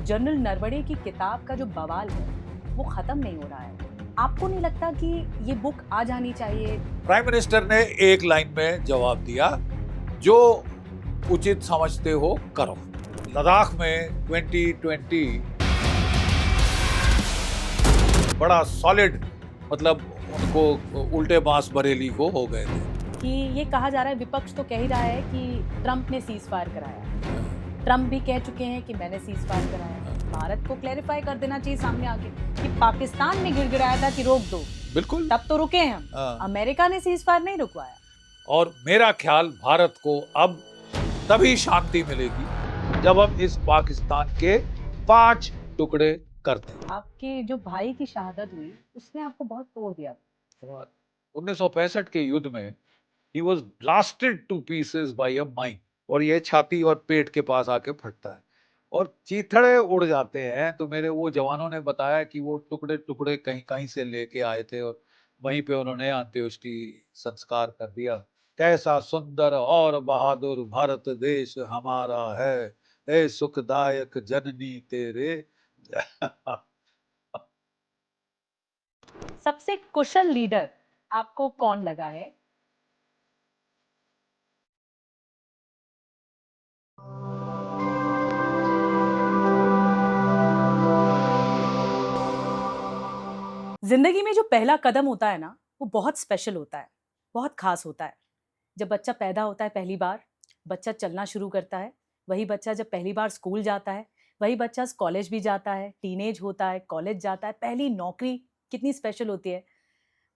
General Naravane की किताब का जो बवाल है वो खत्म नहीं हो रहा है। आपको नहीं लगता कि ये बुक आ जानी चाहिए? प्राइम मिनिस्टर ने एक लाइन में जवाब दिया, जो उचित समझते हो करो। लद्दाख में 2020 बड़ा सॉलिड, मतलब उनको उल्टे बांस बरेली को हो गए थे कि ये कहा जा रहा है, विपक्ष तो कह ही रहा है कि ट्रंप ने सीज फायर कराया। ट्रंप भी कह चुके हैं कि मैंने सीज फायर कराया। भारत को क्लैरिफाई कर देना चाहिए सामने आके कि पाकिस्तान ने गिड़गिड़ाया था कि रोक दो, बिल्कुल, तब तो रुके हैं हम। अमेरिका ने सीज फायर नहीं रुकवाया। और मेरा ख्याल भारत को अब तभी शांति मिलेगी जब हम इस पाकिस्तान के 5 टुकड़े करते हैं। आपके जो भाई की शहादत हुई उसने आपको बहुत तोड़ दिया। 1965 के युद्ध में he was blasted to pieces by a mine, और ये छाती और पेट के पास आके फटता है और चीथड़े उड़ जाते हैं। तो मेरे वो जवानों ने बताया कि वो टुकड़े टुकड़े कहीं कहीं से लेके आए थे और वहीं पे उन्होंने अंत्येष्टि संस्कार कर दिया। कैसा सुंदर और बहादुर भारत देश हमारा है, ए सुखदायक जननी तेरे। सबसे कुशल लीडर आपको कौन लगा है? जिंदगी में जो पहला कदम होता है ना, वो बहुत स्पेशल होता है, बहुत खास होता है। जब बच्चा पैदा होता है पहली बार, बच्चा चलना शुरू करता है। वही बच्चा जब पहली बार स्कूल जाता है, वही बच्चा कॉलेज भी जाता है, टीनेज होता है, कॉलेज जाता है, पहली नौकरी कितनी स्पेशल होती है।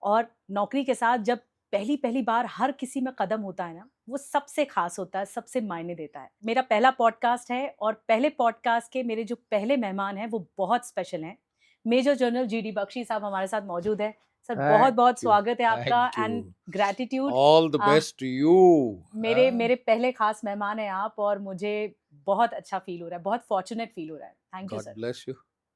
और नौकरी के साथ जब पहली पहली बार हर किसी में कदम होता है ना, वो सबसे खास होता है, सबसे मायने देता है। मेरा पहला पॉडकास्ट है और पहले पॉडकास्ट के मेरे जो पहले मेहमान हैं वो बहुत स्पेशल हैं। मेजर जनरल जीडी बख्शी साहब हमारे साथ मौजूद है। सर, बहुत बहुत स्वागत है आपका and gratitude. All the best to you. मेरे मेरे पहले खास मेहमान हैं आप, और मुझे बहुत अच्छा फील हो रहा है, बहुत फॉर्चुनेट फील हो रहा है। Thank you God sir. Bless you,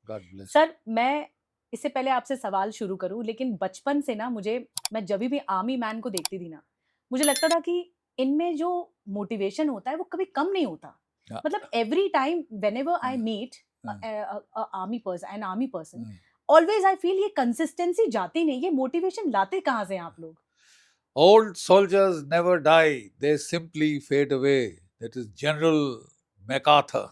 God bless. Sir, मैं इससे पहले आपसे सवाल शुरू करूं, लेकिन बचपन से ना मैं जब भी आर्मी मैन को देखती थी ना, मुझे लगता था कि इनमें जो मोटिवेशन होता है वो कभी कम नहीं होता। मतलब every time whenever I meet army person, always I feel ये कंसिस्टेंसी जाती नहीं, ये मोटिवेशन लाते कहाँ से हैं आप लोग? Old soldiers never die, they simply fade away. That is General MacArthur,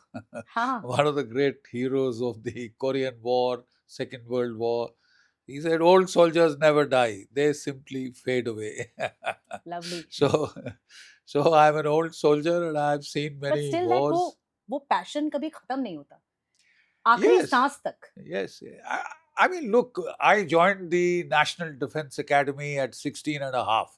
हाँ, one of the great heroes of the Korean War, Second World War. He said, old soldiers never die, they simply fade away. Lovely. so, so I'm an old soldier and I've seen but many still that wars. वो passion कभी खत्म नहीं होता, आखिरी Yes, सांस तक। yes. I mean, look, I joined the National Defense Academy at 16 and a half.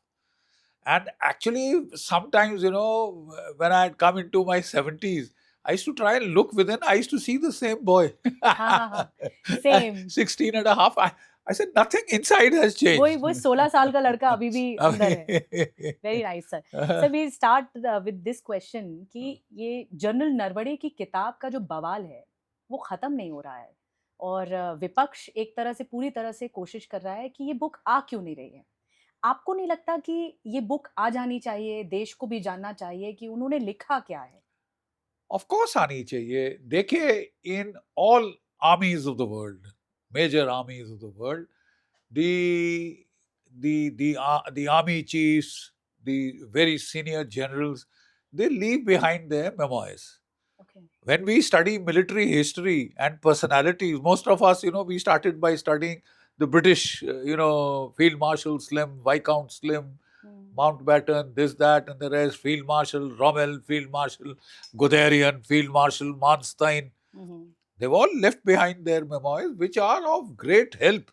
And actually, sometimes, when I had come into my 70s, I used to try and look within. I used to see the same boy. हाँ, same. 16 and a half. I said, nothing inside has changed. वही 16 साल का लड़का अभी भी अंदर है। Very nice sir. Sir, we start with this question कि ये जनरल नरवणे की किताब का जो बवाल है वो खत्म नहीं हो रहा है, और विपक्ष एक तरह से पूरी तरह से कोशिश कर रहा है कि ये बुक आ क्यों नहीं रही है। आपको नहीं लगता कि ये बुक आ जानी चाहिए, देश को भी जानना चाहिए कि उन्होंने लिखा क्या है? Of course, आनी चाहिए। देखिए, in all armies of the world, major armies of the world, the the army chiefs, the very senior generals, they leave behind their memoirs. Okay. When we study military history and personalities, most of us, we started by studying the British, Field Marshal Slim, Viscount Slim, Mountbatten, this, that, and the rest, Field Marshal Rommel, Field Marshal Guderian, Field Marshal Manstein. They've all left behind their memoirs, which are of great help,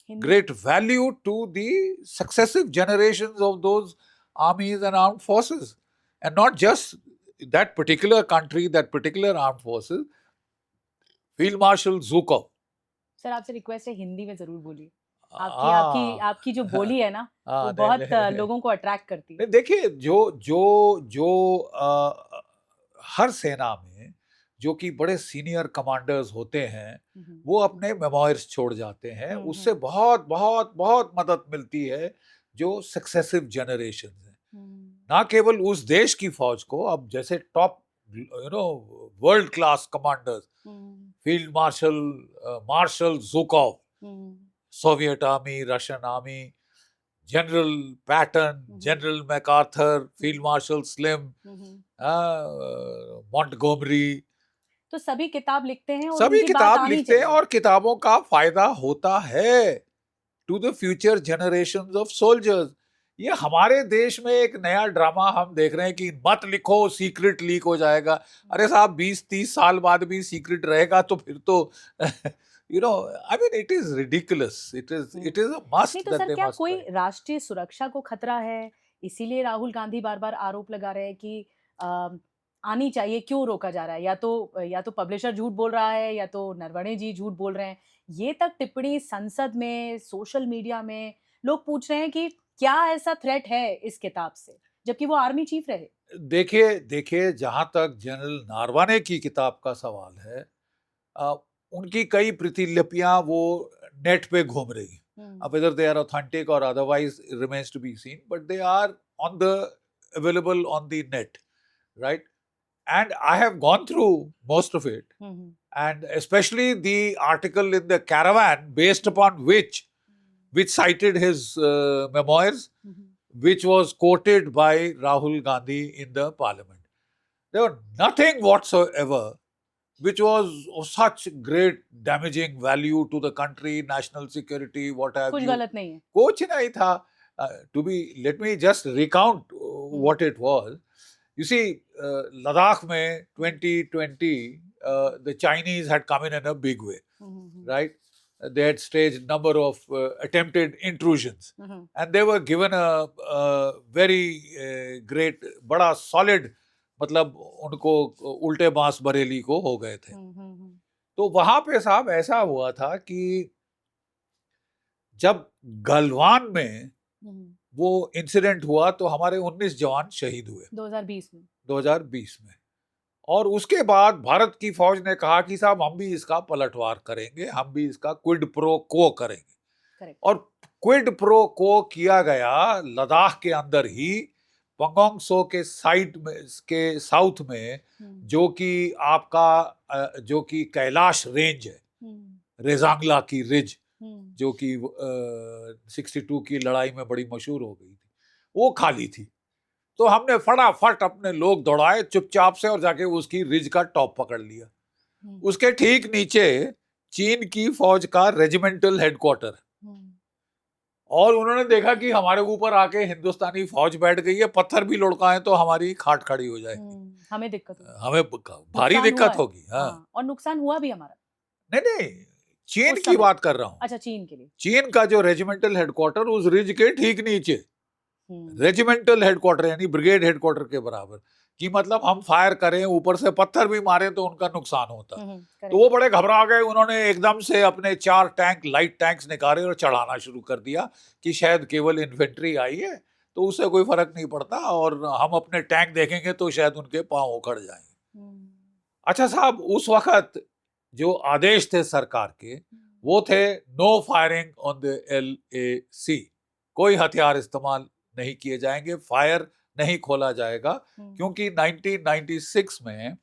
great value to the successive generations of those armies and armed forces. And not just that particular country, that particular armed forces. Field Marshal Zhukov. Sir, आपसे request है, हिंदी में जरूर बोलिए। आपकी आपकी आपकी जो बोली है ना, वो बहुत लोगों को अट्रैक्ट करती है। देखिए, जो हर सेना में जो कि बड़े सीनियर कमांडर्स होते हैं, वो अपने मेमोइर्स छोड़ जाते हैं। उससे बहुत बहुत बहुत मदद मिलती है जो सक्सेसिव जनरेशन है, ना केवल उस देश की फौज को। अब जैसे top world class commanders, Field Marshal Marshal Zhukov, हम्म, Soviet Army, Russian Army, General Patton, Mhm. General MacArthur, Field Marshal Slim, हम्म। Montgomery, तो सभी किताब लिखते हैं और सभी उनकी बात किताब आनी लिखते हैं चाहिए। और किताबों का फायदा होता है to the future generations of soldiers. ये हमारे देश में एक नया ड्रामा हम देख रहे हैं कि मत लिखो, सीक्रेट लीक हो जाएगा। अरे साहब, 20-30 साल बाद भी सीक्रेट रहेगा तो फिर तो you know, I mean it is ridiculous, it is hmm. A must नहीं तो दैट सर, दे क्या मस्ट कोई राइट। राष्ट्रीय सुरक्षा को खतरा है, इसीलिए राहुल गांधी बार बार आरोप लगा रहे हैं कि आनी चाहिए, क्यों रोका जा रहा है? या तो पब्लिशर झूठ बोल रहा है, या तो नरवणे जी झूठ बोल रहे हैं। ये तक टिप्पणी संसद में, सोशल मीडिया में लोग पूछ रहे हैं कि क्या ऐसा थ्रेट है इस किताब से, जबकि वो आर्मी चीफ रहे। देखिए देखिए, जहां तक जनरल नारवाने की किताब का सवाल है, अ, उनकी कई प्रतिलिपियां वो नेट पे घूम रही हैं। अब whether they are authentic or otherwise remains to be seen, but they are on the available on the net, right? And I have gone through most of it, hmm, and especially the article in the Caravan, based upon which cited his memoirs, hmm, which was quoted by Rahul Gandhi in the parliament. There was nothing whatsoever which was of such great damaging value to the country, national security, what have कुछ you. गलत नहीं है। कुछ नहीं था. Let me just recount what it was. You see, Ladakh mein 2020, the Chinese had come in a big way, right? They had staged number of attempted intrusions, and they were given a very great, बड़ा solid, मतलब उनको उल्टे बांस बरेली को हो गए थे। तो वहां पे साहब ऐसा हुआ था कि जब गलवान में वो इंसिडेंट हुआ तो हमारे 19 जवान शहीद हुए 2020 में। और उसके बाद भारत की फौज ने कहा कि साहब हम भी इसका पलटवार करेंगे, हम भी इसका क्विड प्रो को करेंगे। Correct. और क्विड प्रो को किया गया लद्दाख के अंदर ही, पंगोंग सो के साइड में, के साउथ में, जो कि आपका जो कि कैलाश रेंज है, रेजांगला की रिज, जो कि 62 की लड़ाई में बड़ी मशहूर हो गई थी, वो खाली थी। तो हमने फटाफट अपने लोग दौड़ाए चुपचाप से और जाके उसकी रिज का टॉप पकड़ लिया। उसके ठीक नीचे चीन की फौज का रेजिमेंटल हेडक्वार्टर, और उन्होंने देखा कि हमारे ऊपर आके हिंदुस्तानी फौज बैठ गई है, पत्थर भी लुढ़काएं तो हमारी खाट खड़ी हो जाएगी, हमें दिक्कत होगी, हमें भारी दिक्कत होगी। हाँ, और नुकसान हुआ भी हमारा। नहीं, चीन उस की समय। बात कर रहा हूँ। अच्छा, चीन के लिए। चीन का जो रेजिमेंटल हेडक्वार्टर उस रिज के ठीक नीचे, रेजिमेंटल हेडक्वार्टर यानी ब्रिगेड हेडक्वार्टर के बराबर, कि मतलब हम फायर करें, ऊपर से पत्थर भी मारे तो उनका नुकसान होता। तो वो बड़े घबरा गए, उन्होंने एकदम से अपने 4 टैंक, लाइट टैंक्स निकाले और चढ़ाना शुरू कर दिया कि शायद केवल इन्फेंट्री आई है तो उससे कोई फर्क नहीं पड़ता, और हम अपने टैंक देखेंगे तो शायद उनके पांव उखड़ जाएंगे। अच्छा साहब, उस वक्त जो आदेश थे सरकार के, वो थे no firing on the LAC, कोई हथियार इस्तेमाल नहीं किए जाएंगे, फायर नहीं खोला जाएगा, क्योंकि 1996 में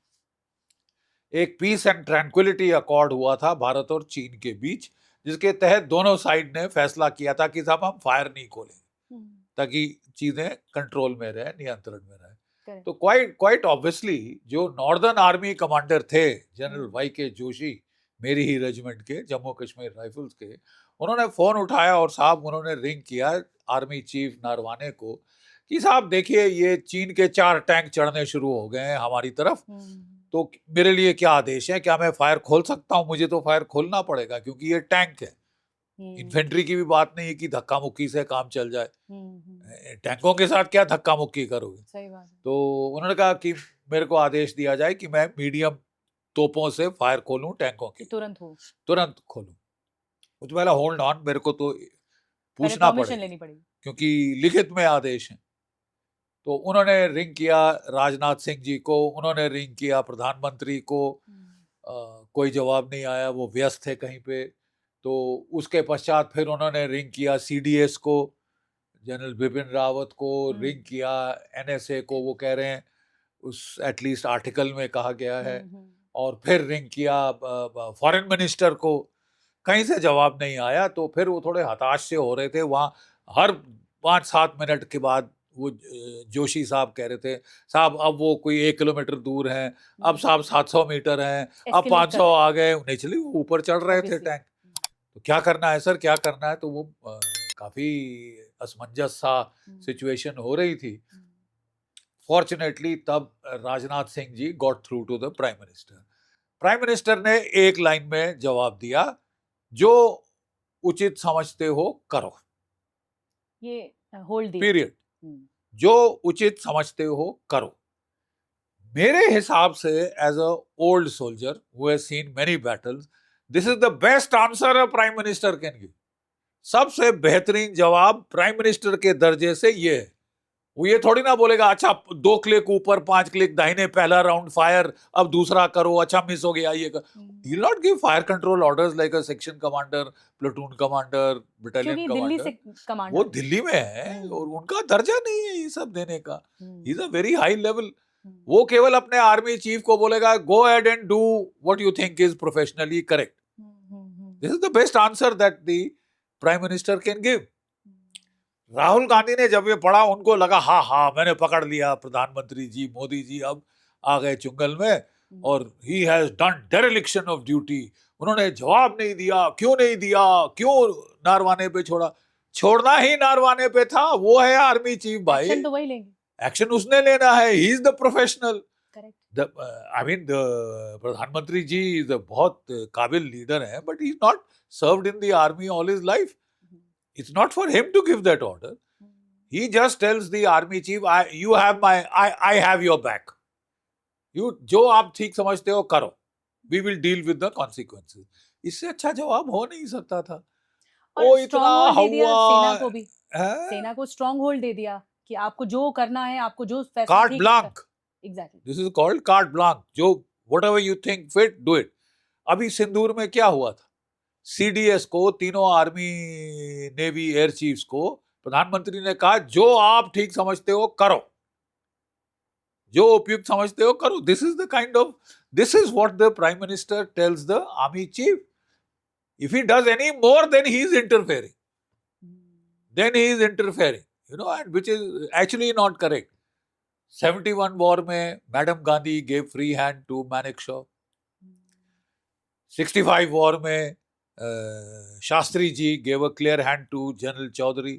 एक पीस एंड ट्रैंक्विलिटी अकॉर्ड हुआ था भारत और चीन के बीच, जिसके तहत दोनों साइड ने फैसला किया था कि साहब हम फायर नहीं खोलेंगे ताकि चीजें कंट्रोल में रहे, नियंत्रण में रहे। तो क्वाइट ऑब्वियसली जो नॉर्दर्न आर्मी कमांडर थे, जनरल YK जोशी, मेरी ही रेजिमेंट के, जम्मू कश्मीर राइफल्स के, उन्होंने फोन उठाया और साहब उन्होंने रिंग किया आर्मी चीफ नारवाने को कि साहब देखिए ये चीन के 4 टैंक चढ़ने शुरू हो गए हैं हमारी तरफ, तो मेरे लिए क्या आदेश है, क्या मैं फायर खोल सकता हूं? मुझे तो फायर खोलना पड़ेगा क्योंकि ये टैंक है। इन्फेंट्री की भी बात नहीं है कि धक्का मुक्की से काम चल जाए, टैंकों के साथ क्या धक्का मुक्की करोगे। सही बात है। तो उन्होंने कहा कि मेरे को आदेश दिया जाए कि मैं मीडियम तोपों से फायर खोलूं टैंकों के, तुरंत खोलूं। तो पहले होल्ड ऑन, मेरे को तो पूछना लेनी पड़ेगी क्योंकि लिखित में आदेश है। तो उन्होंने रिंग किया राजनाथ सिंह जी को, उन्होंने रिंग किया प्रधानमंत्री को, कोई जवाब नहीं आया, वो व्यस्त थे कहीं पे। तो उसके पश्चात फिर उन्होंने रिंग किया CDS को, जनरल बिपिन रावत को, रिंग किया NSA को, वो कह रहे हैं उस एटलीस्ट आर्टिकल में कहा गया है, और फिर रिंग किया फॉरेन मिनिस्टर को, कहीं से जवाब नहीं आया। तो फिर वो थोड़े हताश से हो रहे थे। वहाँ हर 5-7 मिनट के बाद वो जोशी साहब कह रहे थे, साहब अब वो कोई 1 किलोमीटर दूर है, अब साहब 700 मीटर हैं, अब Escalate कर 500 रहे हैं, आ गए। नेचुरली वो ऊपर चढ़ रहे थे obviously. टैंक। तो क्या करना है सर, क्या करना है? तो वो काफी असमंजस सा सिचुएशन हो रही थी। फॉर्चुनेटली तब Rajnath Singh ji got through to the prime minister. Prime minister ने एक लाइन में जवाब दिया, जो उचित समझते हो करो, ये होल्ड दिया। पीरियड। जो उचित समझते हो करो। मेरे हिसाब से as a old soldier who has seen many battles, this is the best answer a prime minister can give. सबसे बेहतरीन जवाब प्राइम मिनिस्टर के दर्जे से ये है। वो ये थोड़ी ना बोलेगा, अच्छा 2 क्लिक ऊपर 5 क्लिक दाहिने, पहला राउंड फायर, अब दूसरा करो, अच्छा मिस हो गया ये कर। He will not give fire control orders like a section commander, platoon commander, battalion क्योंकि दिल्ली commander. से कमांडर वो दिल्ली में है और उनका दर्जा नहीं है ये सब देने का। He is a very high level. वो केवल अपने आर्मी चीफ को बोलेगा, go ahead and do what you think is professionally correct. This is the best answer that the prime minister can give. Rahul Gandhi ने जब ये पढ़ा, उनको लगा हाँ हाँ मैंने पकड़ लिया, प्रधानमंत्री जी मोदी जी अब आ गए चुंगल में, और he has done dereliction of duty. उन्होंने जवाब नहीं दिया, क्यों नहीं दिया, क्यों नारवाने पे छोड़ा? छोड़ना ही नारवाने पे था, वो है आर्मी चीफ भाई। एक्शन तो वही लेंगे, एक्शन उसने लेना है, he is the professional. Correct. I mean प्रधानमंत्री जी इज बहुत काबिल लीडर है, but he is not served in the army all his life. It's not for him to give that order. He just tells the army chief, I have your back. जो आप ठीक समझते हो करो. We will deal with the consequences. इससे अच्छा जवाब हो नहीं सकता था. और स्ट्रॉन्ग होल्ड दे दिया सेना को भी, है? सेना को स्ट्रॉन्ग होल्ड दे दिया कि आपको जो करना है, आपको जो फैसला carte blanche. Exactly. This is called carte blanche. जो whatever you think fit, do it. अभी सिंदूर में क्या हुआ था? सीडीएस को, तीनों आर्मी नेवी एयर चीफ्स को प्रधानमंत्री ने कहा, जो आप ठीक समझते हो करो, जो उपयुक्त समझते हो करो. This is what the prime minister tells the army chief. If he does any more then he is interfering, you know, and which is actually not correct. 71 war में madam Gandhi gave free hand to Manekshaw. 65 war में Shastri ji gave a clear hand to general Chaudhary.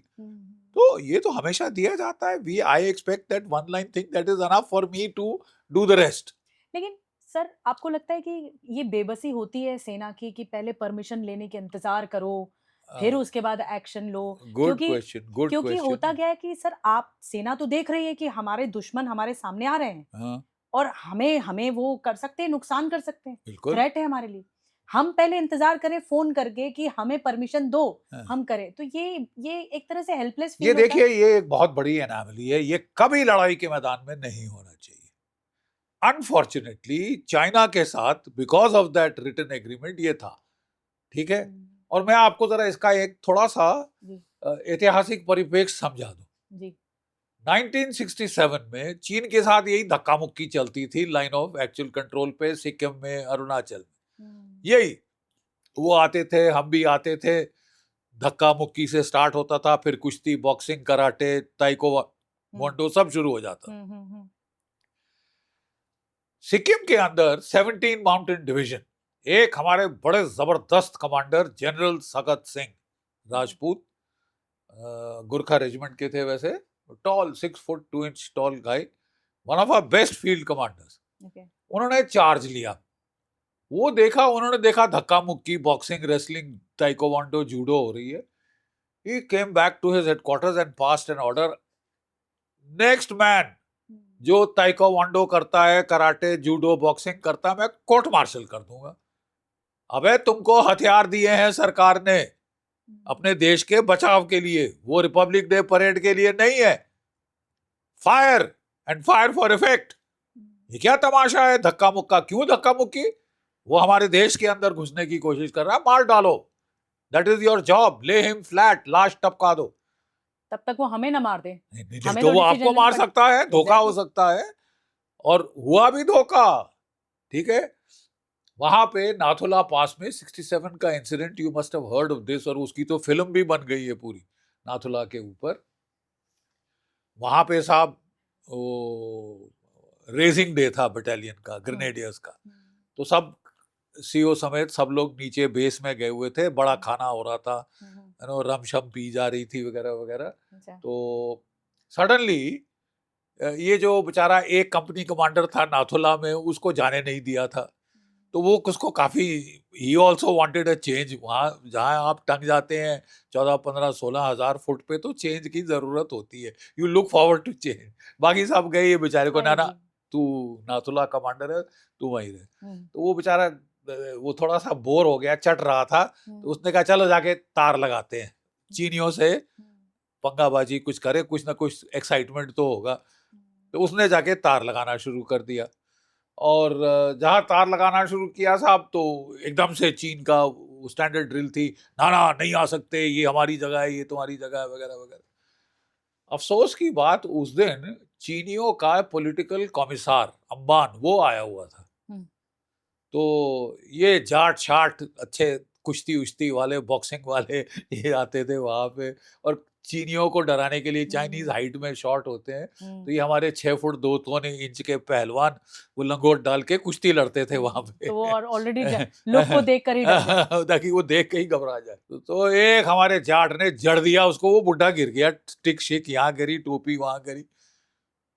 तो ये तो हमेशा दिया जाता है. I expect that one line thing that is enough for me to do the rest. लेकिन सर आपको लगता है कि ये बेबसी होती है सेना की कि पहले परमिशन लेने के इंतजार करो, फिर उसके बाद एक्शन लो? Good question. क्योंकि होता क्या है कि सर आप सेना तो देख रही है कि हमारे दुश्मन हमारे सामने आ रहे हैं, और हमें वो कर सकते हैं, नुकसान कर सकते हैं, थ्रेट है हमारे लिए. हम पहले इंतजार करें फोन करके कि हमें परमिशन दो, हम करें. तो ये एक तरह से हेल्पलेस फील होता है. देखिए, ये एक बहुत बड़ी एनामली है. ये कभी लड़ाई के मैदान में नहीं होना चाहिए. अनफॉर्चुनेटली चाइना के साथ because of that written agreement ये था. ठीक है. और मैं आपको जरा इसका एक थोड़ा सा ऐतिहासिक परिप्रेक्ष्य समझा दूं. 1967 में चीन के साथ यही धक्का मुक्की चलती थी लाइन ऑफ एक्चुअल कंट्रोल पे, सिक्किम में, अरुणाचल में. यही वो आते थे, हम भी आते थे, धक्का मुक्की से स्टार्ट होता था, फिर कुश्ती, बॉक्सिंग, कराटे, ताइक्वांडो सब शुरू हो जाता. सिक्किम के अंदर 17 माउंटेन डिवीजन, एक हमारे बड़े जबरदस्त commander general Sagat Singh Rajput, Gurkha regiment के थे वैसे, tall 6 foot 2 inch tall guy, one of our best field commanders. उन्होंने चार्ज लिया. उन्होंने देखा धक्का मुक्की, बॉक्सिंग, रेसलिंग, ताइक्वांडो, जूडो हो रही है. He came back to his headquarters and passed an order. Next man जो ताइक्वांडो करता है, कराटे, जूडो, बॉक्सिंग करता है, मैं कोर्ट मार्शल कर दूंगा. अबे तुमको हथियार दिए हैं सरकार ने अपने देश के बचाव के लिए, वो रिपब्लिक डे परेड के लिए नहीं है. Fire and fire for effect. ये क्या तमाशा है? धक्का मुक्का. क्यों धक्का मुक्की? वो हमारे देश के अंदर घुसने की कोशिश कर रहा है, मार डालो. That is your job. ले हिम फ्लैट, लाश टपका दो. तब तक वो हमें ना मार दे. तो वो आपको मार सकता है, धोखा हो सकता है, और हुआ भी धोखा. ठीक है. वहां पे नाथुला पास में 67 का incident, you must have heard of this, और उसकी तो फिल्म भी बन गई है पूरी नाथुला के ऊपर। वहां पे साहब वो रेजिंग डे था बटालियन का, ग्रेनेडियर्स का, तो सब सीओ समेत सब लोग नीचे बेस में गए हुए थे, बड़ा खाना हो रहा था, रम शम पी जा रही थी वगैरह वगैरह। तो सडनली ये जो बेचारा एक कंपनी कमांडर था नाथुला में, उसको जाने नहीं दिया था, तो वो उसको काफी, he also wanted a change. वहाँ जहाँ आप टंग जाते हैं 14-15-16 हज़ार फुट पे, तो चेंज की जरूरत होती है, you look forward to change. बाकी सब गए, ये बेचारे को, ना तू नाथुला कमांडर है, तू वहीं रहे। तो वो बेचारा वो थोड़ा सा बोर हो गया, चट रहा था, तो उसने कहा चलो जाके तार लगाते हैं, चीनियों से पंगाबाजी कुछ करे, कुछ ना कुछ एक्साइटमेंट तो होगा। तो उसने जाके तार लगाना शुरू कर दिया, और जहां तार लगाना शुरू किया साहब, तो एकदम से चीन का स्टैंडर्ड ड्रिल थी, ना ना नहीं आ सकते, ये हमारी जगह है, ये तुम्हारी जगह है, वगैरह वगैरह। अफसोस की बात, उस दिन चीनियों का पॉलिटिकल कॉमिसार अंबान वो आया हुआ था। तो ये जाट शाट अच्छे कुश्ती उश्ती वाले, बॉक्सिंग वाले ये आते थे वहां पे, और चीनियों को डराने के लिए, चाइनीज हाइट में शॉर्ट होते हैं, तो ये हमारे 6 फुट 2 इंच के पहलवान वो लंगोट डाल के कुश्ती लड़ते थे वहां पे। तो वो ऑलरेडी लुक को देख कर ही डर गए। ताकि वो देख के ही घबरा जाए। तो एक हमारे जाट ने जड़ दिया उसको, वो बुढ़ा गिर गया, टिक शिक यहाँ गिरी, टोपी वहां गिरी,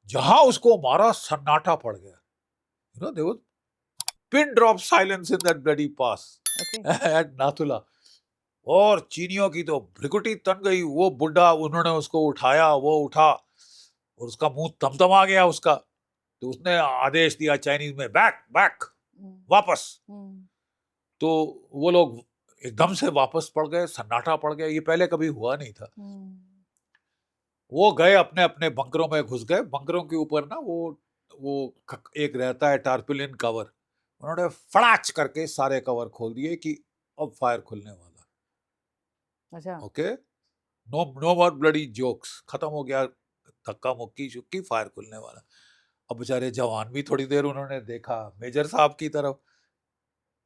जहां उसको मारा सन्नाटा पड़ गया, you know, there pin drop silence in that bloody pass at Nathula. और चीनियों की तो भ्रिकुटी तन गई, वो बुढ़ा, उन्होंने उसको उठाया, वो उठा, और उसका मुंह तमतमा गया उसका। तो उसने आदेश दिया चाइनीज में, बैक बैक, वापस। तो वो लोग एकदम से वापस पड़ गए, सन्नाटा पड़ गया, ये पहले कभी हुआ नहीं था। वो गए अपने अपने बंकरों में घुस गए। बंकरों के ऊपर ना वो एक रहता है टारपुलिन कवर, उन्होंने फड़ाच करके सारे कवर खोल दिए कि अब फायर खुलने वाला। अच्छा, ओके, नो नो मोर ब्लडी जोक्स, खत्म हो गया, धक्का मुक्की शुक्की, फायर खुलने वाला। अब बेचारे जवान भी थोड़ी देर उन्होंने देखा मेजर साहब की तरफ,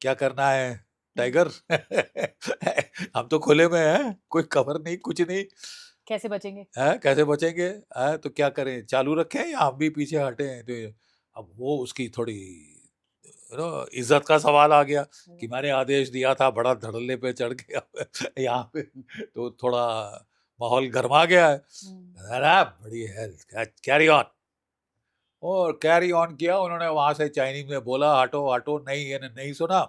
क्या करना है टाइगर? हम तो खुले में हैं, कोई कवर नहीं, कुछ नहीं, कैसे बचेंगे? है कैसे बचेंगे? है तो क्या करें, चालू रखें या हम भी पीछे हटे हैं? तो अब वो उसकी थोड़ी इज्जत का सवाल आ गया कि मैंने आदेश दिया था, बड़ा धड़ल्ले पे चढ़ के यहाँ पे, तो थोड़ा माहौल गर्मा गया है। अरे बड़ी है, कैरी ऑन, और कैरी ऑन किया उन्होंने। वहां से चाइनीज में बोला, हटो हटो, नहीं, ये नहीं सुना,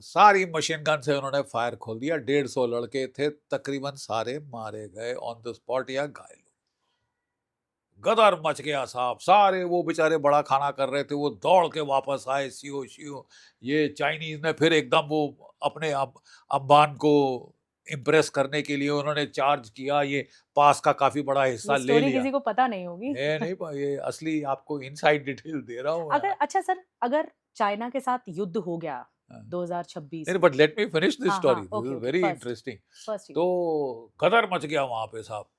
सारी मशीन गन से उन्होंने फायर खोल दिया। 150 लड़के थे, तकरीबन सारे मारे गए ऑन द स्पॉट या घायल। गदर मच गया साहब, सारे वो बेचारे बड़ा खाना कर रहे थे, वो दौड़ के वापस आए, सीओ सीओ। ये चाइनीज ने फिर एकदम वो अपने अंबान को इम्प्रेस करने के लिए उन्होंने चार्ज किया, ये पास का काफी बड़ा हिस्सा ले लिया। किसी को पता नहीं होगी। ये असली आपको इनसाइड डिटेल दे रहा हूँ। अगर अच्छा सर, अगर चाइना के साथ युद्ध हो गया 2026, नहीं, but let me finish this story, this is very first interesting. तो गदर मच गया वहां पे साहब।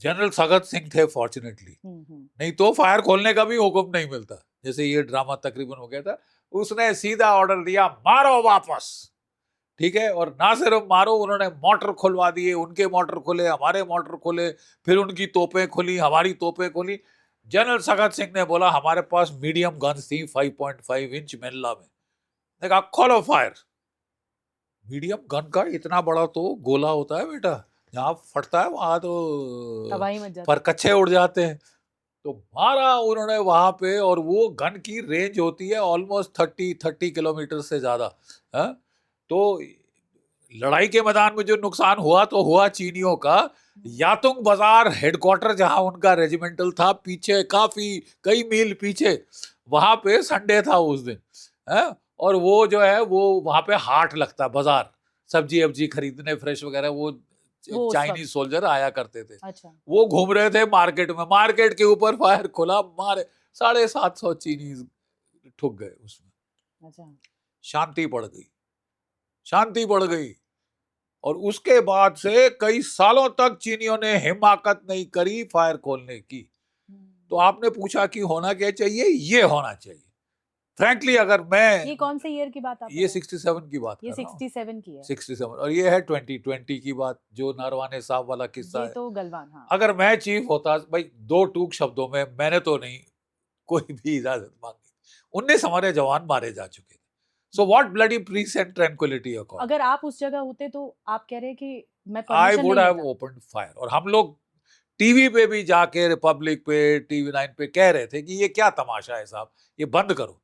जनरल सगत सिंह थे फॉर्चुनेटली, नहीं तो फायर खोलने का भी हुक्म नहीं मिलता। जैसे ये ड्रामा तकरीबन हो गया था, उसने सीधा ऑर्डर दिया, मारो वापस, ठीक है। और ना सिर्फ मारो, उन्होंने मोटर खुलवा दिए, उनके मोटर खुले, हमारे मोटर खुले, फिर उनकी तोपें खुली, हमारी तोपें खुली। जनरल सगत सिंह ने बोला, हमारे पास मीडियम गन्स थी 5.5 इंच मैनला में, देखा खोलो फायर। मीडियम गन का इतना बड़ा तो गोला होता है बेटा, जहाँ फटता है वहां तो परकच्चे उड़ जाते हैं। तो मारा उन्होंने वहां पे, और वो गन की रेंज होती है ऑलमोस्ट 30 किलोमीटर से ज्यादा। तो लड़ाई के मैदान में जो नुकसान हुआ तो हुआ चीनियों का। यातुंग बाजार हेडक्वार्टर जहां उनका रेजिमेंटल था, पीछे काफी कई मील पीछे, वहां पे संडे था उस दिन, है? और वो जो है वो वहां पे हाट लगता, बाजार, सब्जी अब्जी खरीदने फ्रेश वगैरह, वो चाइनीज सोल्जर आया करते थे। अच्छा। वो घूम रहे थे मार्केट में, मार्केट के ऊपर फायर खुला, मारे 750 चीनीज ठुक गए उसमें। अच्छा। शांति पड़ गई, शांति बढ़ गई। और उसके बाद से कई सालों तक चीनियों ने हिमाकत नहीं करी फायर खोलने की। तो आपने पूछा कि होना क्या चाहिए, ये होना चाहिए, फ्रैंकली अगर मैं ये कौन से ईयर की बात आप ये 67 की बात ये कर रहा हूँ, 67 की है 67, और ये है 2020 की बात, जो नरवाने साहब वाला किस्सा ये है। तो गलवान हाँ अगर मैं चीफ होता भाई, दो टूक शब्दों में, मैंने तो नहीं कोई भी इजाजत मांगी, 19 हमारे जवान मारे जा चुके थे, so what bloody peace and tranquillity accord, अगर आप उस जगह होते तो आप कह रहे हैं कि मैं आई परमिशन वुड नहीं हैव लेता ओपन्ड फायर। और हम लोग टीवी पे भी जाके, रिपब्लिक पे, टीवी 9 पे कह रहे थे कि ये क्या तमाशा है साहब, ये बंद करो।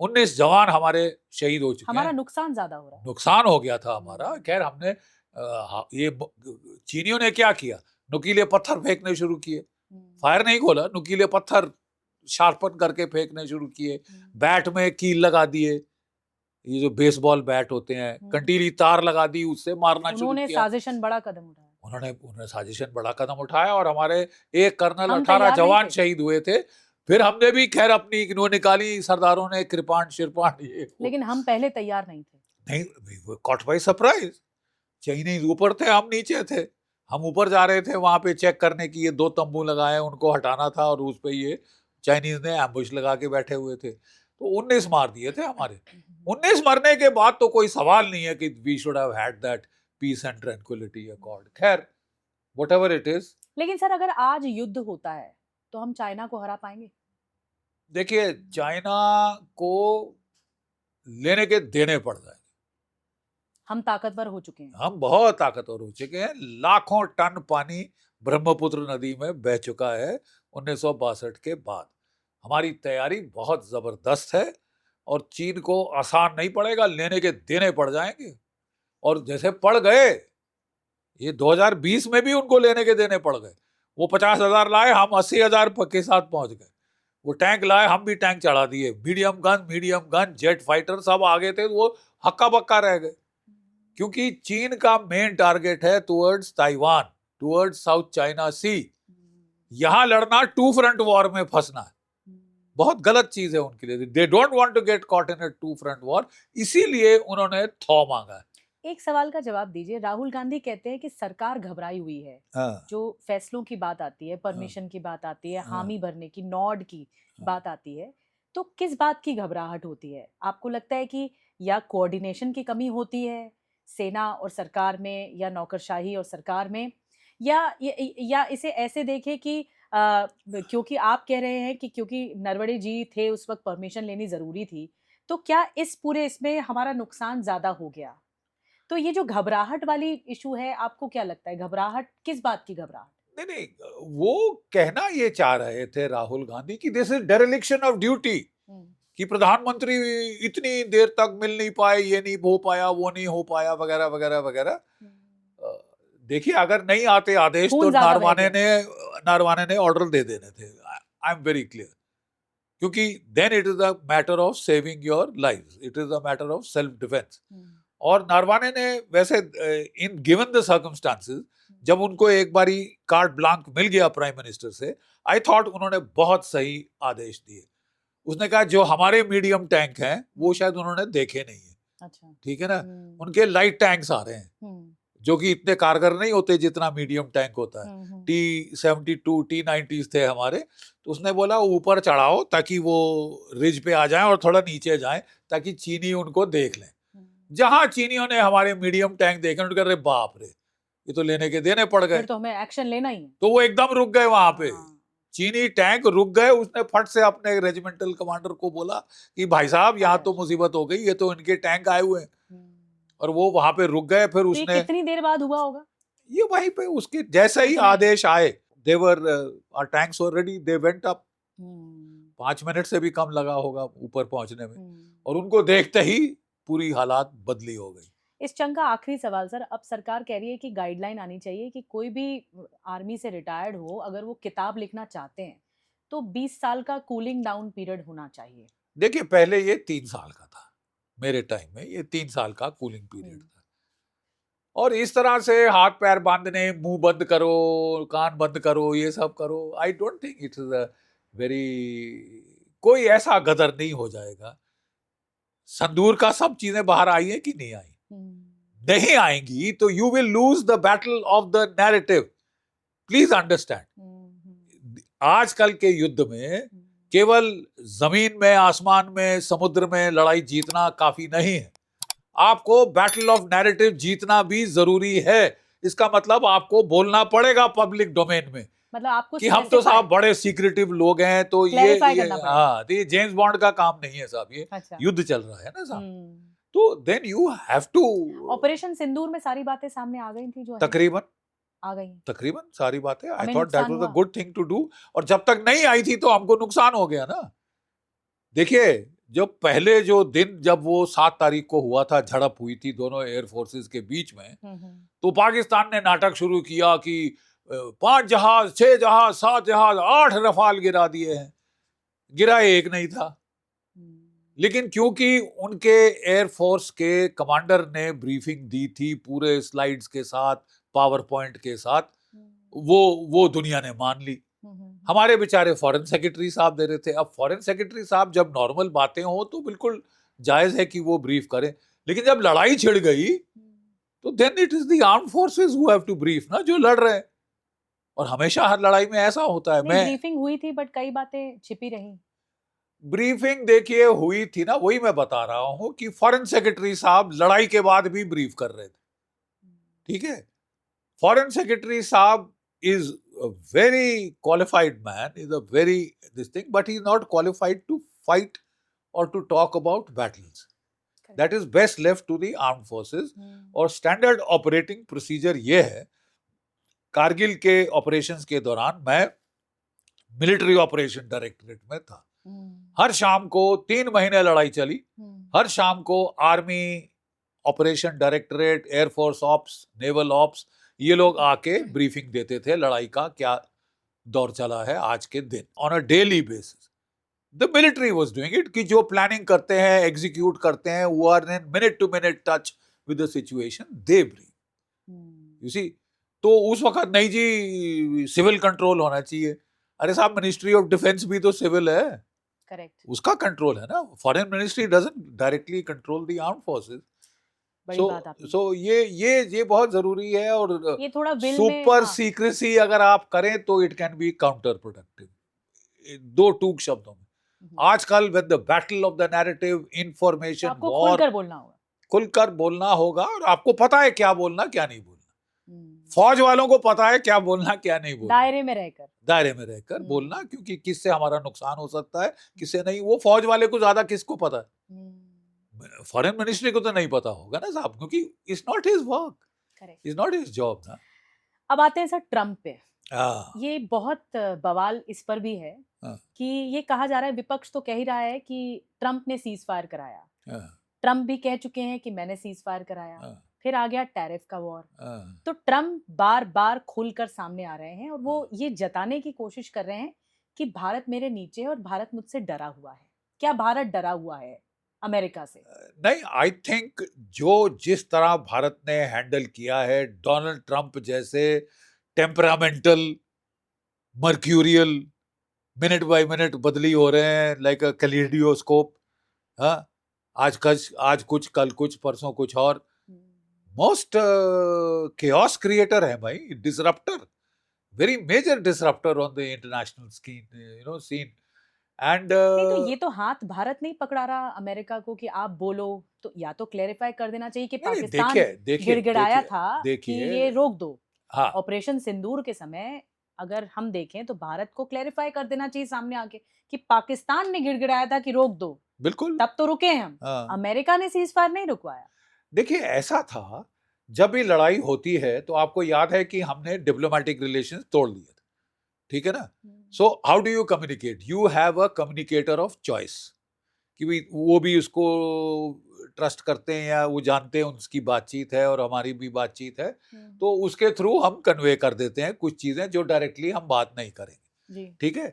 19 जवान हमारे शहीद हो चुके हमारा हैं, नुकसान ज्यादा हो रहा है नुकसान हो गया था हमारा। खैर हमने चीनियों ने क्या किया, नुकीले पत्थर फेंकने शुरू किए, फायर नहीं खोला, नुकीले पत्थर शार्पन करके फेंकने शुरू किए, बैट में कील लगा दिए, ये जो बेसबॉल बैट होते हैं, कंटीली तार लगा दी, उससे मारना शुरू उन्होंने किया। साजिशन बड़ा कदम उठाया उन्होंने साजिशन बड़ा कदम उठाया, और हमारे एक कर्नल, हम 18 तैयार नहीं जवान थे। शहीद हुए थे। फिर हमने भी खैर अपनी वो निकाली, सरदारों ने कृपाण शिरपाण, ये वो। लेकिन हम पहले तैयार नहीं थे नहीं, कॉट बाय सरप्राइज। चाइनीज ऊपर थे, हम नीचे थे। हम ऊपर जा रहे थे, वहां पे चेक करने की, ये 2 तंबू लगाए, उनको हटाना था, और उस पे ये चाइनीज ने एम्बुश लगा के बैठे हुए थे। तो 19 मार दिए थे हमारे। 19 मरने के बाद तो कोई सवाल नहीं है कि we should have had that peace and tranquillity accord. खैर व्हाटएवर इट इज। लेकिन सर अगर आज युद्ध होता है तो हम चाइना को हरा पाएंगे देखिए, चाइना को लेने के देने पड़ जाए। हम ताकतवर हो चुके हैं हम बहुत ताकतवर हो चुके हैं। लाखों टन पानी ब्रह्मपुत्र नदी में बह चुका है 1962 के बाद। हमारी तैयारी बहुत जबरदस्त है, और चीन को आसान नहीं पड़ेगा, लेने के देने पड़ जाएंगे। और जैसे पड़ गए, ये 2020 में भी उनको लेने के देने पड़ गए। वो 50,000 लाए, हम 80,000 के साथ पहुंच गए। वो टैंक लाए, हम भी टैंक चढ़ा दिए। मीडियम गन, जेट फाइटर सब आगे थे, वो हक्का बक्का रह गए। क्योंकि चीन का मेन टारगेट है towards Taiwan, towards south China sea. यहां लड़ना, टू फ्रंट वॉर में फंसना है, बहुत गलत चीज है उनके लिए। They don't want to get caught in a two front war, इसीलिए उन्होंने थॉ मांगा है। एक सवाल का जवाब दीजिए। राहुल गांधी कहते हैं कि सरकार घबराई हुई है। जो फैसलों की बात आती है, परमिशन की बात आती है, हामी भरने की, नॉड की बात आती है, तो किस बात की घबराहट होती है? आपको लगता है कि या कोऑर्डिनेशन की कमी होती है सेना और सरकार में, या नौकरशाही और सरकार में, या इसे ऐसे देखें कि क्योंकि आप कह रहे हैं कि क्योंकि नरवणे जी थे उस वक्त परमिशन लेनी जरूरी थी, तो क्या इस पूरे इसमें हमारा नुकसान ज्यादा हो गया? तो ये जो घबराहट वाली इशू है, आपको क्या लगता है, घबराहट किस बात की घबराहट? नहीं, वो कहना ये चाह रहे थे राहुल गांधी कि दिस इज डेरिलिक्शन ऑफ ड्यूटी, कि प्रधानमंत्री इतनी देर तक मिल नहीं पाए, ये नहीं हो पाया, वो नहीं हो पाया, वगैरह वगैरह वगैरह। देखिए, अगर नहीं आते आदेश तो नारवाने ने ऑर्डर दे देने थे। आई एम वेरी क्लियर, क्योंकि then it is a matter of saving your life, it is a matter of self defence. और नारवाने ने वैसे, इन गिवन द सर्कमस्टांसेस, जब उनको एक बारी कार्ड ब्लांक मिल गया प्राइम मिनिस्टर से, आई थॉट उन्होंने बहुत सही आदेश दिए। उसने कहा जो हमारे मीडियम टैंक हैं वो शायद उन्होंने देखे नहीं है। अच्छा, ठीक है ना, उनके लाइट टैंक्स आ रहे हैं जो कि इतने कारगर नहीं होते जितना मीडियम टैंक होता है। T-72 T-90s थे हमारे। तो उसने बोला ऊपर चढ़ाओ ताकि वो रिज पे आ जाएं और थोड़ा नीचे जाएं, ताकि चीनी उनको देख लें। जहां चीनियों ने हमारे मीडियम टैंक देखे, उन्होंने कहा बाप रे, ये तो लेने के देने पड़ गए, तो हमें एक्शन लेना ही। तो वो एकदम रुक गए वहां पे। चीनी टैंक रुक गए। उसने फट से अपने रेजिमेंटल कमांडर को बोला कि भाई साहब यहाँ तो मुसीबत हो गई, ये तो इनके टैंक आए हुए हैं। और वो वहां पे रुक गए। फिर उसने, कितनी देर बाद हुआ होगा ये वहीं पे उसके जैसे ही आदेश आए, there our tanks were ready, they went up. 5 minute से भी कम लगा होगा ऊपर पहुंचने में, और उनको देखते ही पूरी हालात बदली हो गई। इस चंग का आखिरी सवाल सर, अब सरकार कह रही है कि गाइडलाइन आनी चाहिए कि कोई भी आर्मी से रिटायर्ड हो, अगर वो किताब लिखना चाहते हैं तो 20 साल का कूलिंग डाउन पीरियड होना चाहिए। देखिए, पहले ये 3 साल का था, मेरे टाइम में ये 3 साल का कूलिंग पीरियड था। और इस तरह से हाथ पैर बांधने, मुंह बंद करो, कान बंद करो, ये सब करो, आई don't think it is a very, कोई ऐसा गदर नहीं हो जाएगा। संदूर का सब चीजें बाहर आई है कि नहीं आई? नहीं आएंगी तो you will lose the battle of the narrative. Please understand, आजकल के युद्ध में केवल जमीन में, आसमान में, समुद्र में लड़ाई जीतना काफी नहीं है, आपको बैटल ऑफ नैरेटिव जीतना भी जरूरी है। इसका मतलब आपको बोलना पड़ेगा पब्लिक डोमेन में मतलब आपको कि हम तो साहब बड़े सीक्रेटिव लोग हैं, तो Clarify ये करना पड़ेगा। हाँ, तो ये जेम्स बॉन्ड का काम नहीं है साहब, ये अच्छा। युद्ध चल रहा है ना साहब, तो then you have to. Operation Sindoor में सारी बातें सामने आ गई थी जो है, तकरीबन आ गई। तकरीबन सारी बातें, आई हमें थॉट दैट नुकसान वाज अ हुआ। गुड थिंग टू डू, और जब तक नहीं आई थी तो हमको नुकसान हो गया ना। देखिए, जो पहले जो दिन जब वो 7 तारीख को हुआ था, झड़प हुई थी दोनों एयर फोर्सेस के बीच में, तो पाकिस्तान ने नाटक शुरू किया कि 5 जहाज, 6 जहाज, 7 जहाज, 8 रफाल गिरा दिए हैं। गिरा एक नहीं था, लेकिन क्योंकि उनके एयरफोर्स के कमांडर ने ब्रीफिंग दी थी पूरे स्लाइड्स के साथ, पावर पॉइंट के साथ, वो दुनिया ने मान ली। हमारे बेचारे फॉरेन सेक्रेटरी साहब दे रहे थे। अब फॉरेन सेक्रेटरी साहब जब नॉर्मल बातें हो तो बिल्कुल जायज है कि वो ब्रीफ करें, लेकिन जब लड़ाई छिड़ गई तो then it is the armed forces who have to brief ना, जो लड़ रहे हैं। और हमेशा हर लड़ाई में ऐसा होता है। मैं ब्रीफिंग हुई थी बट कई बातें छिपी रही। ब्रीफिंग देखिए हुई थी ना, वही मैं बता रहा हूं कि फॉरेन सेक्रेटरी साहब लड़ाई के बाद भी ब्रीफ कर रहे थे, ठीक है। फॉरेन सेक्रेटरी साहब is a very qualified man, is a very this thing, but he is not qualified to fight or to talk about battles. That is best left to the armed forces. और standard operating procedure ये है, कारगिल के operations के दौरान मैं military operation directorate में था। हर शाम को 3 महीने लड़ाई चली। हर शाम को army operation directorate, air force ops, naval ops, ये लोग आके ब्रीफिंग देते थे लड़ाई का क्या दौर चला है आज के दिन, on a daily basis. The military was doing it, कि जो प्लानिंग करते हैं, एग्जीक्यूट करते हैं, वो are in minute to minute touch with the situation, they brief. You see, तो उस वक्त नहीं जी सिविल कंट्रोल होना चाहिए। अरे साहब, मिनिस्ट्री ऑफ डिफेंस भी तो सिविल है, करेक्ट, उसका कंट्रोल है ना। Foreign ministry doesn't directly control the armed forces. So ये बहुत जरूरी है। और ये थोड़ा विल सुपर में, सीक्रेसी अगर आप करें तो it can be counter productive. दो टूक शब्दों में, आजकल with the battle of the narrative, information आपको वॉर, खुलकर बोलना होगा, खुलकर बोलना होगा, और आपको पता है क्या बोलना क्या नहीं बोलना। फौज वालों को पता है क्या बोलना क्या नहीं बोलना, दायरे में रहकर बोलना, क्योंकि किससे हमारा नुकसान हो सकता है, किससे नहीं, वो फौज वाले को ज्यादा किसको पता है। फॉरेन मिनिस्ट्री को तो नहीं पता होगा ना साहब, क्योंकि it's not his work, it's not his job ना। अब आते हैं सर ट्रम्प पे। ये बहुत बवाल इस पर भी है कि ये कहा जा रहा है, विपक्ष तो कह ही रहा है कि ट्रम्प ने सीज फायर कराया, ट्रम्प भी कह चुके हैं कि मैंने सीज फायर कराया, फिर आ गया टैरिफ का वॉर। तो ट्रम्प बार बार खुलकर सामने आ रहे हैं और वो ये जताने की कोशिश कर रहे हैं कि भारत मेरे नीचे है और भारत मुझसे डरा हुआ है। क्या भारत डरा हुआ है अमेरिका से? नहीं, आई थिंक जो जिस तरह भारत ने हैंडल किया है, डोनाल्ड ट्रंप जैसे temperamental, mercurial, minute by minute बदली हो रहे हैं, लाइक अ कैलिडोस्कोप। हाँ, आज कुछ, कल कुछ, परसों कुछ और। मोस्ट chaos क्रिएटर है भाई, disruptor, very major disruptor on the international scene. And नहीं, तो ये तो हाथ भारत नहीं पकड़ा रहा अमेरिका को कि आप बोलो, तो या तो क्लेरिफाई कर देना चाहिए कि पाकिस्तान गिड़गिड़ाया था कि ये रोक दो। हाँ, ऑपरेशन सिंदूर के समय अगर हम देखें तो भारत को क्लेरिफाई कर देना चाहिए सामने आके कि पाकिस्तान ने गिड़गिड़ाया था कि रोक दो, बिल्कुल, तब तो रुके हम। अमेरिका ने सीज फायर नहीं रुकवाया। देखिए, ऐसा था, जब भी लड़ाई होती है तो आपको याद है कि हमने डिप्लोमेटिक रिलेशंस तोड़ लिए थे, ठीक है ना। So how do you communicate? You have a communicator of choice, कि वो भी उसको ट्रस्ट करते हैं या वो जानते हैं उसकी बातचीत है और हमारी भी बातचीत है, तो उसके थ्रू हम कन्वे कर देते हैं कुछ चीजें जो डायरेक्टली हम बात नहीं करेंगे, ठीक है।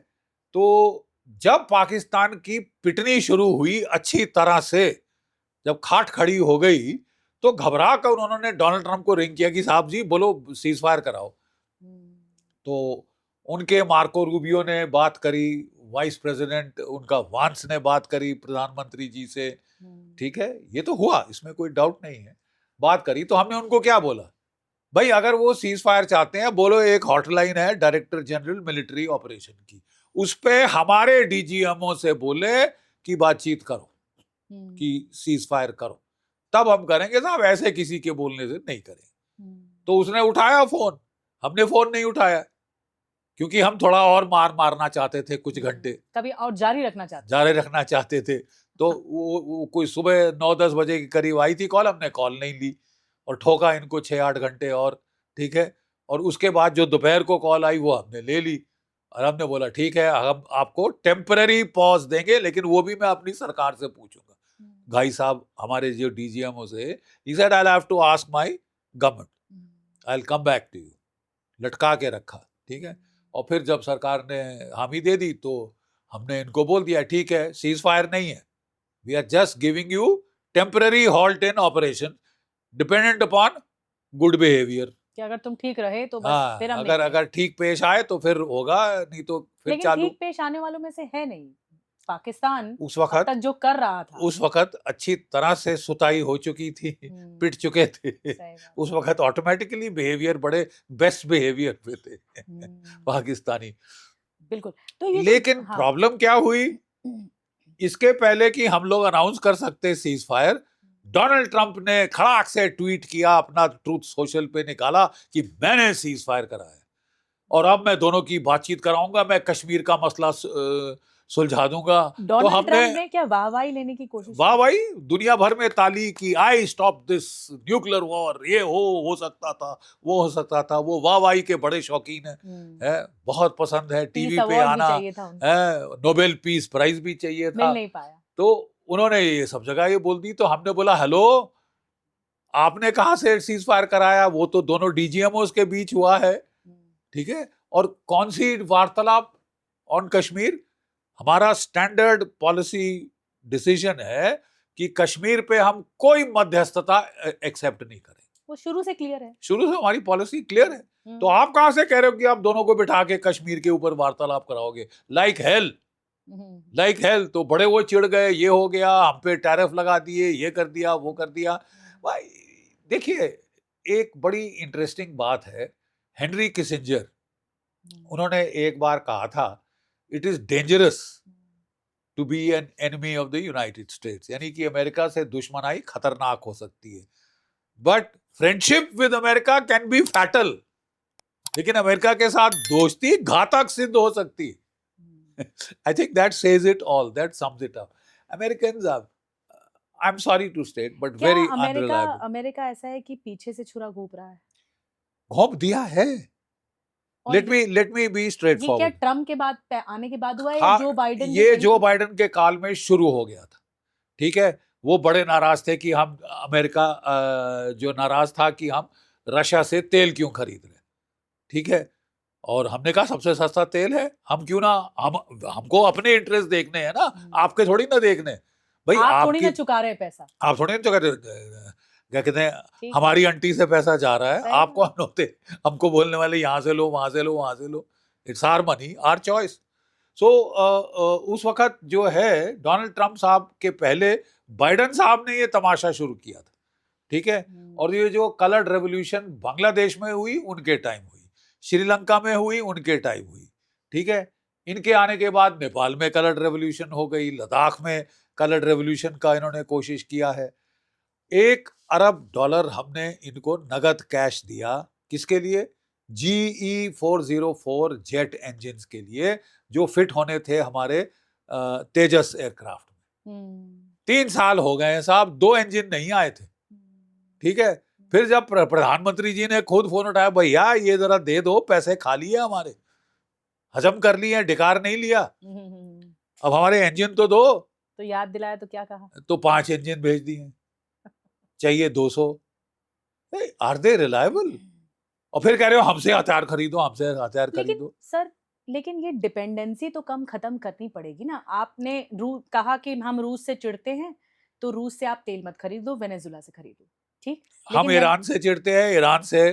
तो जब पाकिस्तान की पिटनी शुरू हुई अच्छी तरह से, जब खाट खड़ी हो गई, तो घबरा कर उन्होंने डोनाल्ड ट्रंप को रिंग किया कि साहब जी बोलो सीज फायर कराओ। तो उनके मार्को रूबियो ने बात करी, वाइस प्रेसिडेंट उनका वांस ने बात करी प्रधानमंत्री जी से, ठीक है, ये तो हुआ, इसमें कोई डाउट नहीं है, बात करी। तो हमने उनको क्या बोला, भाई अगर वो सीज फायर चाहते हैं, बोलो एक हॉटलाइन है डायरेक्टर जनरल मिलिट्री ऑपरेशन की, उस पे हमारे डीजीएमओ से बोले कि बातचीत करो, कि सीज फायर करो, तब हम करेंगे साहब, ऐसे किसी के बोलने से नहीं करेंगे। तो उसने उठाया फोन, हमने फोन नहीं उठाया, क्योंकि हम थोड़ा और मारना चाहते थे, कुछ घंटे कभी और जारी रखना चाहते थे। तो वो कोई सुबह 9-10 बजे के करीब आई थी कॉल, हमने कॉल नहीं ली और ठोका इनको 6-8 घंटे और, ठीक है। और उसके बाद जो दोपहर को कॉल आई वो हमने ले ली और हमने बोला ठीक है, हम आपको टेम्पररी पॉज देंगे, लेकिन वो भी मैं अपनी सरकार से पूछूंगा। भाई साहब हमारे जो डीजीएमओ से, he said I'll have to ask my government, I'll come back to you, लटका के रखा, ठीक है। और फिर जब सरकार ने हामी दे दी तो हमने इनको बोल दिया ठीक है, सीज फायर नहीं है, we are just giving you temporary halt in operation dependent upon good behaviour, कि अगर तुम ठीक रहे तो बस हाँ, फिर हम अगर ठीक पेश आए तो फिर होगा, नहीं तो फिर लेकिन चालू। ठीक पेश आने वालों में से है नहीं पाकिस्तान उस वक्त तक जो कर रहा था, उस वक्त अच्छी तरह से सुताई हो चुकी थी, पिट चुके थे, उस वक्त ऑटोमेटिकली बिहेवियर बड़े बेस्ट बिहेवियर पे थे पाकिस्तानी। बिल्कुल। तो ये लेकिन प्रॉब्लम क्या हुई, इसके पहले कि हम लोग अनाउंस कर सकते सीज फायर, डोनाल्ड ट्रंप ने खड़ाक से ट्वीट किया, अपना ट्रूथ सोशल पे निकाला कि मैंने सीज फायर कराया और अब मैं दोनों की बातचीत कराऊंगा, मैं कश्मीर का मसला सुलझा दूंगा। तो हमने ट्रंप ने क्या वाहवाही लेने की कोशिश, वाहवाही दुनिया भर में ताली की, I stop this nuclear war, ये हो सकता था, वो हो सकता था। वो वाहवाही के बड़े शौकीन है, बहुत पसंद है टीवी पे आना, है नोबेल पीस प्राइज भी चाहिए था, मिल नहीं पाया। तो उन्होंने ये सब जगह ये बोल दी। तो हमने बोला हेलो, आपने कहां से सीज फायर कराया, वो तो दोनों डीजीएमओ के बीच हुआ है, ठीक है। और कौन सी वार्तालाप ऑन कश्मीर, हमारा स्टैंडर्ड पॉलिसी डिसीजन है कि कश्मीर पे हम कोई मध्यस्थता एक्सेप्ट नहीं करें, वो शुरू से क्लियर है, शुरू से हमारी पॉलिसी क्लियर है। तो आप कहां से कह रहे हो कि आप दोनों को बिठा के कश्मीर के ऊपर वार्तालाप कराओगे, लाइक हेल। तो बड़े वो चिढ़ गए, ये हो गया, हम पे टैरिफ लगा दिए, ये कर दिया, वो कर दिया। भाई देखिए, एक बड़ी इंटरेस्टिंग बात है, हेनरी किसिंजर, उन्होंने एक बार कहा था, it is dangerous to be an enemy of the United States, यानी कि अमेरिका से दुश्मनाई खतरनाक हो सकती है, but friendship with America can be fatal, लेकिन अमेरिका के साथ दोस्ती घातक सिद्ध हो सकती है। I think that says it all, that sums it up. Americans are, I'm sorry to state, but very unreliable. America ऐसा है कि पीछे से छुरा घोंप रहा है, घोंप दिया है। Let me be straightforward. ये क्या ट्रम्प के बाद आने के बाद हुआ है या जो बाइडेन, ये जो बाइडेन के काल में शुरू हो गया था, ठीक है। वो बड़े नाराज थे कि हम, अमेरिका जो नाराज था कि हम रशिया से तेल क्यों खरीद रहे, ठीक है। और हमने कहा सबसे सस्ता तेल है, हम क्यों ना, हमको अपने इंटरेस्ट देखने हैं ना, आपके थोड़ी ना देखने भाई, आप थोड़ी ना चुका रहे पैसा, आप थोड़ी ना चुका रहे, क्या कहते हैं, हमारी आंटी से पैसा जा रहा है, आपको हम होते, हमको बोलने वाले यहाँ से लो, वहां से लो, वहां से लो, it's our money, our choice. So उस वक्त जो है, डोनाल्ड ट्रंप साहब के पहले बाइडेन साहब ने ये तमाशा शुरू किया था, ठीक है। और ये जो कलर्ड रेवोल्यूशन बांग्लादेश में हुई उनके टाइम हुई, श्रीलंका में हुई उनके टाइम हुई, ठीक है। इनके आने के बाद नेपाल में कलर्ड रेवोल्यूशन हो गई, लद्दाख में कलर्ड रेवोल्यूशन का इन्होंने कोशिश किया है। $1 अरब हमने इनको नगद कैश दिया, किसके लिए, GE-404 जेट इंजन के लिए, जो फिट होने थे हमारे तेजस एयरक्राफ्ट में। 3 साल हो गए हैं साहब, 2 इंजन नहीं आए थे, ठीक है। फिर जब प्रधानमंत्री जी ने खुद फोन उठाया, भैया ये जरा दे दो, पैसे खा लिए हमारे, हजम कर लिए, डिकार नहीं लिया, अब हमारे इंजन तो दो। तो याद दिलाया तो क्या कहा, तो 5 इंजन भेज दिए, चाहिए 200। Are they reliable? और फिर कह रहे हो हमसे हथियार खरीदो, हमसे हथियार खरीदो। सर लेकिन ये डिपेंडेंसी तो कम खत्म करनी पड़ेगी ना। आपने कहा कि हम रूस से चिढ़ते हैं, तो रूस से आप तेल मत खरीदो, वेनेजुला से खरीदो, ठीक। हम ईरान से चिढ़ते हैं, ईरान से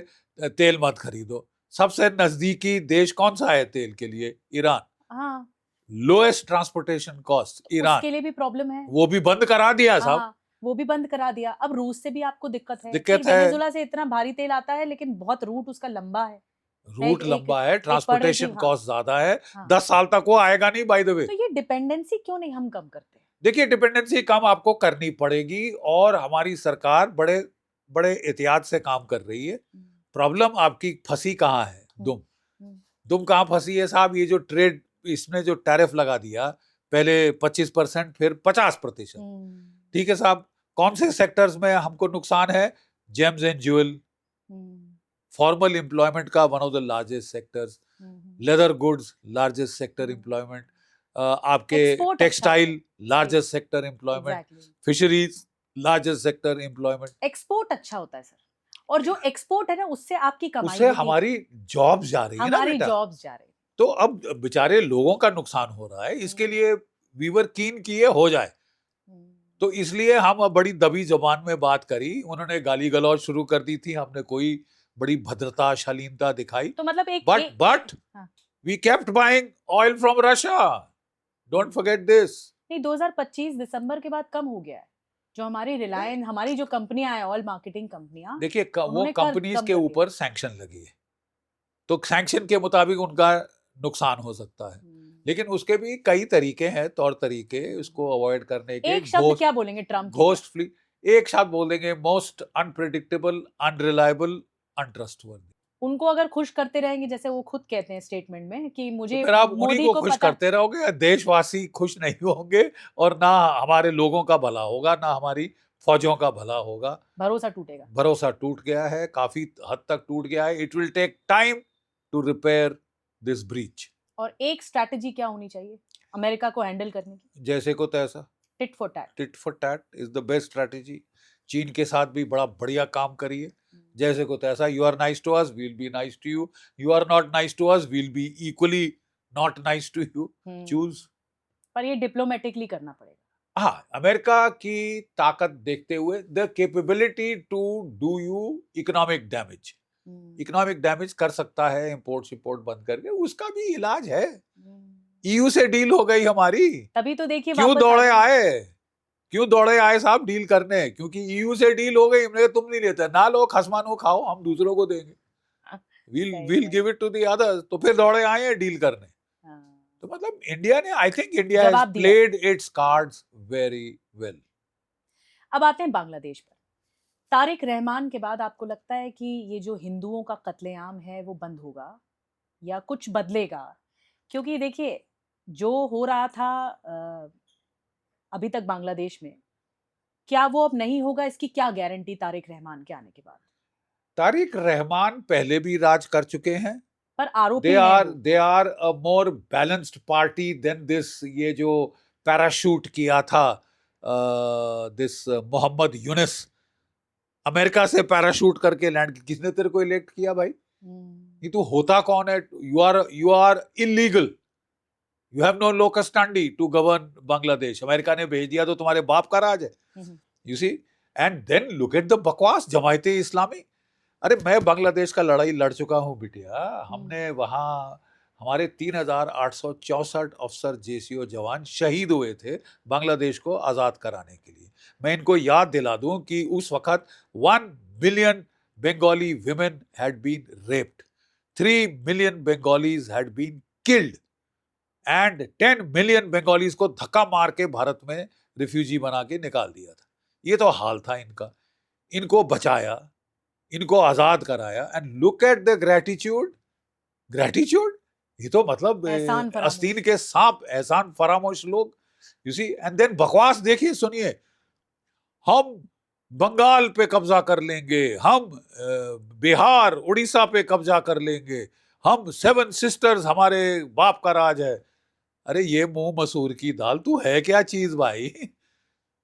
तेल मत खरीदो। सबसे नजदीकी देश कौन सा है तेल के लिए? ईरान। हाँ, लोएस्ट ट्रांसपोर्टेशन कॉस्ट ईरान, उसके लिए भी प्रॉब्लम है, वो भी बंद करा दिया साहब। वो भी बंद करा दिया। अब रूस से भी आपको दिक्कत है, दिक्कत है, वेनेजुला से इतना भारी तेल आता है लेकिन बहुत रूट उसका लंबा है, रूट एक- लंबा है, पढ़ रही थी, ट्रांसपोर्टेशन हाँ। कॉस्ट ज्यादा है, हाँ। 10 साल तक वो आएगा नहीं बाय द वे। तो ये डिपेंडेंसी क्यों नहीं हम कम करते? देखिए डिपेंडेंसी कम आपको करनी पड़ेगी और हमारी सरकार बड़े बड़े एहतियात से काम कर रही है। प्रॉब्लम आपकी फंसी कहाँ है? दुम दुम कहाँ फंसी है साहब? ये जो ट्रेड, इसने जो टैरिफ लगा दिया, पहले 25% फिर 50%। ठीक है साहब, कौन से सेक्टर्स में हमको नुकसान है? Gems and jewel, formal employment का one of the largest sectors, leather goods largest sector employment, आपके Export अच्छा टेक्सटाइल है। Largest sector employment, exactly, fisheries largest sector employment. Export अच्छा होता है सर, और जो एक्सपोर्ट है ना उससे आपकी कमाई उससे होती है, हमारी जॉब्स जा रही है ना हमारी बेटा। जॉब्स जा रही तो अब बेचारे लोगों का नुकसान हो रहा है, इसके लिए वीवर कीन किए हो जाए। है। तो इसलिए हम अब बड़ी दबी जबान में बात करी, उन्होंने गाली गलौज शुरू कर दी थी, हमने कोई बड़ी भद्रता शालीनता दिखाई। तो मतलब एक बट हाँ। We kept buying oil from Russia, don't forget this. नहीं, 2025 दिसंबर के बाद कम हो गया है। जो हमारी रिलायंस, हमारी जो कंपनियां हैं, ऑयल मार्केटिंग कंपनियां, देखिए वो उन्होंने कर कंपनीज कम के कर दिया। ऊपर सैंक्शन लगी है, तो सैंक्शन के मुताबिक उनका नुकसान हो सकता है, लेकिन उसके भी कई तरीके हैं, तौर तरीके उसको अवॉइड करने के। एक शब्द क्या बोलेंगे ट्रम्प के लिए? घोस्ट फ्ली, एक शब्द बोल देंगे, मोस्ट अनप्रेडिक्टेबल, अनरिलायबल, अनट्रस्टवर्दी। उनको अगर खुश करते रहेंगे, जैसे वो खुद कहते हैं स्टेटमेंट में कि तो मुझे फिर आप उन्हीं मोदी को को खुश पता, करते रहोगे, देशवासी खुश नहीं होंगे, और ना हमारे लोगों का भला होगा, ना हमारी फौजों का भला होगा। भरोसा टूटेगा। भरोसा टूट गया है, काफी हद तक टूट गया है। It will take time to repair this breach. और एक स्ट्रैटेजी क्या होनी चाहिए अमेरिका को हैंडल करने की? जैसे को तैसा, tit for tat. Tit for tat is the best strategy. चीन के साथ भी बड़ा बढ़िया काम करिए, जैसे को तैसा। You are nice to us, we will be nice to you. You are not nice to us, we will be equally not nice to you. Choose. पर ये डिप्लोमेटिकली करना पड़ेगा। हाँ, अमेरिका की ताकत देखते हुए, the capability to do you economic damage, economic damage कर सकता है इंपोर्ट शिपोर्ट बंद करके, उसका भी इलाज है। ईयू से डील हो गई हमारी, तभी तो देखिए क्यों वापस दौड़े आ आए, क्यों दौड़े आए साहब डील करने? क्योंकि ईयू से डील हो गई, हमने तुम नहीं लेते, ना लो, खसमानो खाओ, हम दूसरों को देंगे, we'll give it to the others। तो फिर दौड़े आए हैं डील करने। तो मतलब इंडिया ने, आई थिंक इंडिया हैज जवाब दिया। Played it's cards very well. अब आते हैं बांग्लादेश पर। तारिक रहमान के बाद आपको लगता है कि ये जो हिंदुओं का कत्लेआम है वो बंद होगा या कुछ बदलेगा? क्योंकि देखिए जो हो रहा था अभी तक बांग्लादेश में, क्या वो अब नहीं होगा? इसकी क्या गारंटी तारिक रहमान के आने के बाद? तारिक रहमान पहले भी राज कर चुके हैं, पर आरोपी दे हैं आर वो। They are a more balanced party than this. ये जो पैराशूट किया था दिस मोहम्मद यूनिस, अमेरिका से पैराशूट करके लैंड, किसने तेरे को इलेक्ट किया भाई? ये तू होता कौन है? You are illegal, you have no locus standi to govern Bangladesh. America ने भेज दिया तो तुम्हारे बाप का राज है, you see. And then look at the बकवास, जमायते इस्लामी। अरे मैं बांग्लादेश का लड़ाई लड़ चुका हूं बिटिया, हमने वहां, हमारे 3,864 अफसर जेसीओ जवान शहीद हुए थे बांग्लादेश को आजाद कराने के लिए। मैं इनको याद दिला दूं कि उस वक्त 1 million Bengali women had been raped, 3 million Bengalis had been killed, and 10 million Bengalis को धक्का मार के भारत में रिफ्यूजी बना के निकाल दिया था। ये तो हाल था इनका। इनको बचाया, इनको आजाद कराया, and look at the gratitude. ये तो मतलब एहसान फरामोश। आस्तीन के सांप, एहसान फरामोश लोग, यू सी। एंड देन बकवास देखिए, सुनिए, हम बंगाल पे कब्जा कर लेंगे, हम बिहार उड़ीसा पे कब्जा कर लेंगे, हम 7 सिस्टर्स, हमारे बाप का राज है। अरे ये मुंह मसूर की दाल, तू है क्या चीज भाई?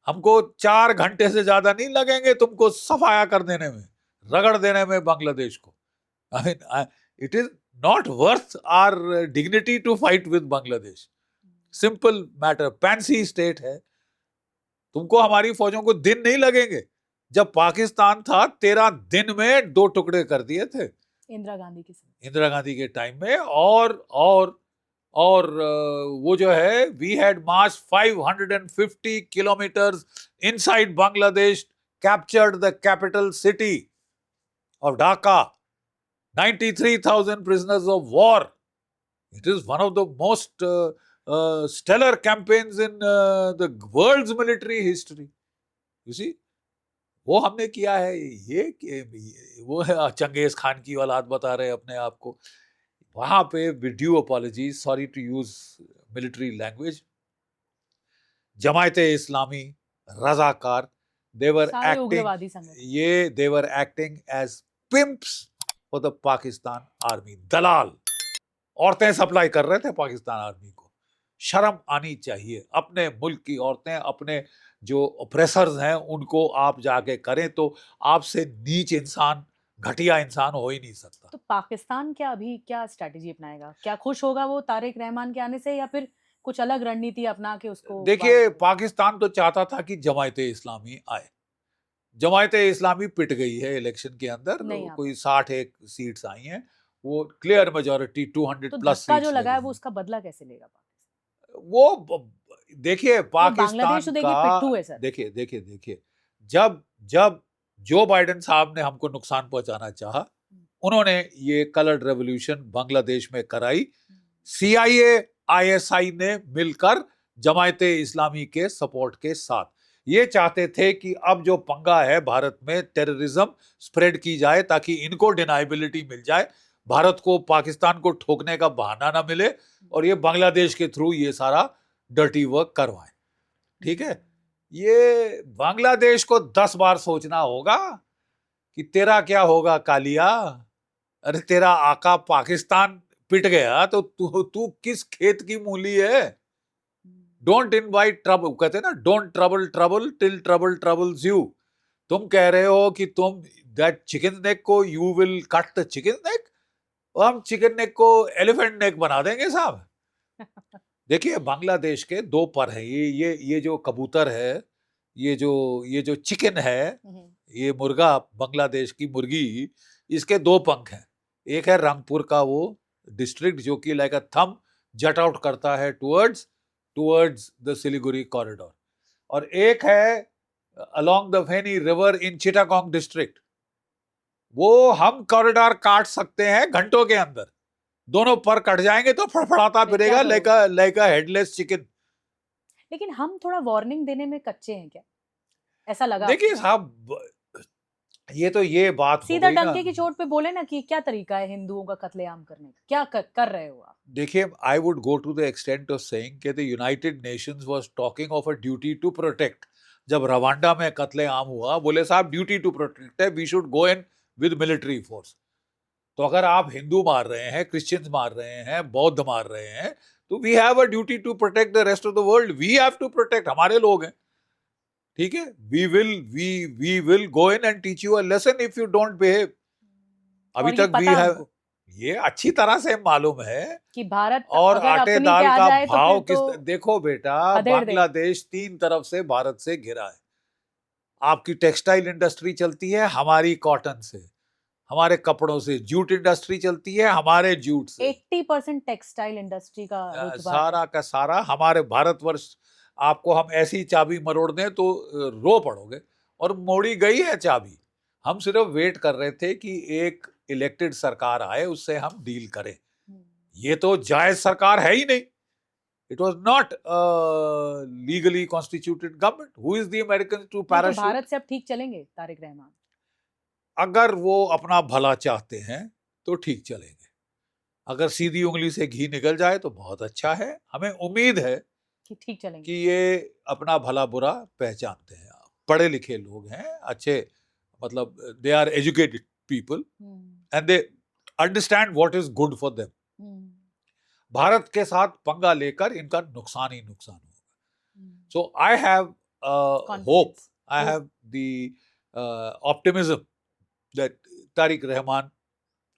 हमको 4 घंटे से ज्यादा नहीं लगेंगे तुमको सफाया कर देने में, रगड़ देने में बांग्लादेश को। I mean it is not worth our dignity to fight with Bangladesh. Simple matter, pansy state है। तुमको हमारी फौजों को दिन नहीं लगेंगे। जब पाकिस्तान था 13 दिन में 2 टुकड़े कर दिए थे इंदिरा गांधी के समय, इंदिरा गांधी के टाइम में। और वो जो है, we had march 550 kilometres inside Bangladesh, captured the capital city of Dhaka. 93,000 prisoners of war. It is one of the most stellar campaigns in the world's military history. You see, वो हमने किया है. वो है चंगेज खान की औलाद बता रहे अपने आप को. वहां पे with due apologies, sorry to use military language, Jamaat Islami, रजाकार, they were सारे acting, उग्रवादी संगठन. they were acting as pimps for the Pakistan army. दलाल, औरतें सप्लाई कर रहे थे पाकिस्तान आर्मी को. शर्म आनी चाहिए. अपने मुल्क की औरतें, अपने जो ऑपरेसर्स हैं उनको आप जाके करें तो आपसे नीच इंसान, घटिया इंसान हो ही नहीं सकता. तो पाकिस्तान क्या स्ट्रेटेजी अपनाएगा? क्या खुश होगा वो तारिक रहमान के आने से, या फिर कुछ अलग रणनीति अपना के उसको? देखिए, पाकिस्तान तो चाहता था कि जमायते इस्लामी आए. जमायते इस्लामी पिट गई है इलेक्शन के अंदर. कोई 61 सीट्स आई हैं. वो क्लियर मेजॉरिटी 200 प्लस धक्का जो लगा है वो उसका बदला कैसे लेगा पाकिस्तान? वो देखिए, बांग्लादेश तो देखिए पिट्ठू है सर. देखिए, जब जो बाइडेन साहब ने हमको नुकसान पहुंचाना चाहा, उन्होंने ये कलर्ड रेवोल्यूशन बांग्लादेश में कराई. CIA ISI ने मिलकर जमायते इस्लामी के सपोर्ट के साथ ये चाहते थे कि अब जो पंगा है भारत में, टेररिज्म स्प्रेड की जाए ताकि इनको डिनाइबिलिटी मिल जाए, भारत को पाकिस्तान को ठोकने का बहाना ना मिले और ये बांग्लादेश के थ्रू ये सारा डर्टी वर्क करवाएं. ठीक है, ये बांग्लादेश को 10 बार सोचना होगा कि तेरा क्या होगा कालिया. अरे तेरा आका पाकिस्तान पिट गया तो तू किस खेत की मूली है. डोंट इनवाइट ट्रबल, कहते हैं ना, don't trouble till trouble troubles you. तुम कह रहे हो कि तुम दैट चिकन नेक को you will cut the chicken neck, और हम चिकन नेक को एलिफेंट नेक बना देंगे साहब. देखिए, बांग्लादेश के 2 पर हैं. ये जो कबूतर है, ये जो चिकन है, ये मुर्गा, बांग्लादेश की मुर्गी, इसके 2 पंख हैं. एक है रंगपुर का वो डिस्ट्रिक्ट जो कि like a thumb jut out करता है टुवर्ड्स द सिलीगुड़ी कॉरिडोर, और एक है along the Feni river in Chittagong district. वो हम कॉरिडोर काट सकते हैं घंटों के अंदर. दोनों पर कट जाएंगे तो फड़फड़ाता फिरेगा लाइक अ हेडलेस चिकन. लेकिन हम थोड़ा वार्निंग देने में कच्चे हैं क्या, ऐसा लगा? देखिए साहब, ये बात सीधा डंके की चोट पे बोले ना कि क्या तरीका है हिंदुओं का कत्लेआम करने का, क्या कर रहे हो आप? देखिए, I would go to the extent of saying कि the United Nations was talking of a duty to protect. जब रवांडा में कत्लेआम हुआ, बोले साहब ड्यूटी टू प्रोटेक्ट है, we should go in with military force. तो अगर आप हिंदू मार रहे हैं, क्रिश्चियंस मार रहे हैं, बौद्ध मार रहे हैं, तो we have a duty to protect the rest of the world. We have to protect, हमारे लोग हैं. ठीक है, we will go in and teach you a lesson if you don't behave. अभी तक भी है, ये अच्छी तरह से मालूम है कि भारत और अगर आटे अपनी दाल पे आ का जाए भाव तो किस. देखो बेटा, खदेड़ दे. बांग्लादेश 3 तरफ से भारत से घिरा है. आपकी टेक्सटाइल इंडस्ट्री चलती है हमारी कॉटन से, हमारे कपड़ों से. जूट इंडस्ट्री चलती है हमारे जूट से. 80% टेक्सटाइल इंडस्ट्री का रुतबा सारा का सारा हमारे भारतवर्ष. आपको हम ऐसी चाबी मरोड़ दें तो रो पड़ोगे, और मोड़ी गई है चाबी. हम सिर्फ वेट कर रहे थे कि एक इलेक्टेड सरकार आए, उससे हम डील करें. ये तो जायज सरकार है ही नहीं. It was not legally constituted government. Who is the American to parachute? Bharat से अब ठीक चलेंगे तारिक रहमान? अगर वो अपना भला चाहते हैं तो ठीक चलेंगे. अगर सीधी उंगली से घी निकल जाए तो बहुत अच्छा है. हमें उम्मीद है कि ठीक चलेंगे, कि ये अपना भला बुरा पहचानते हैं. पढ़े लिखे लोग हैं, अच्छे, मतलब they are educated people and they understand what is good for them. Bharat के साथ पंगा लेकर इनका नुकसान ही नुकसान होगा. So I have hope, I have the optimism that Tariq Rahman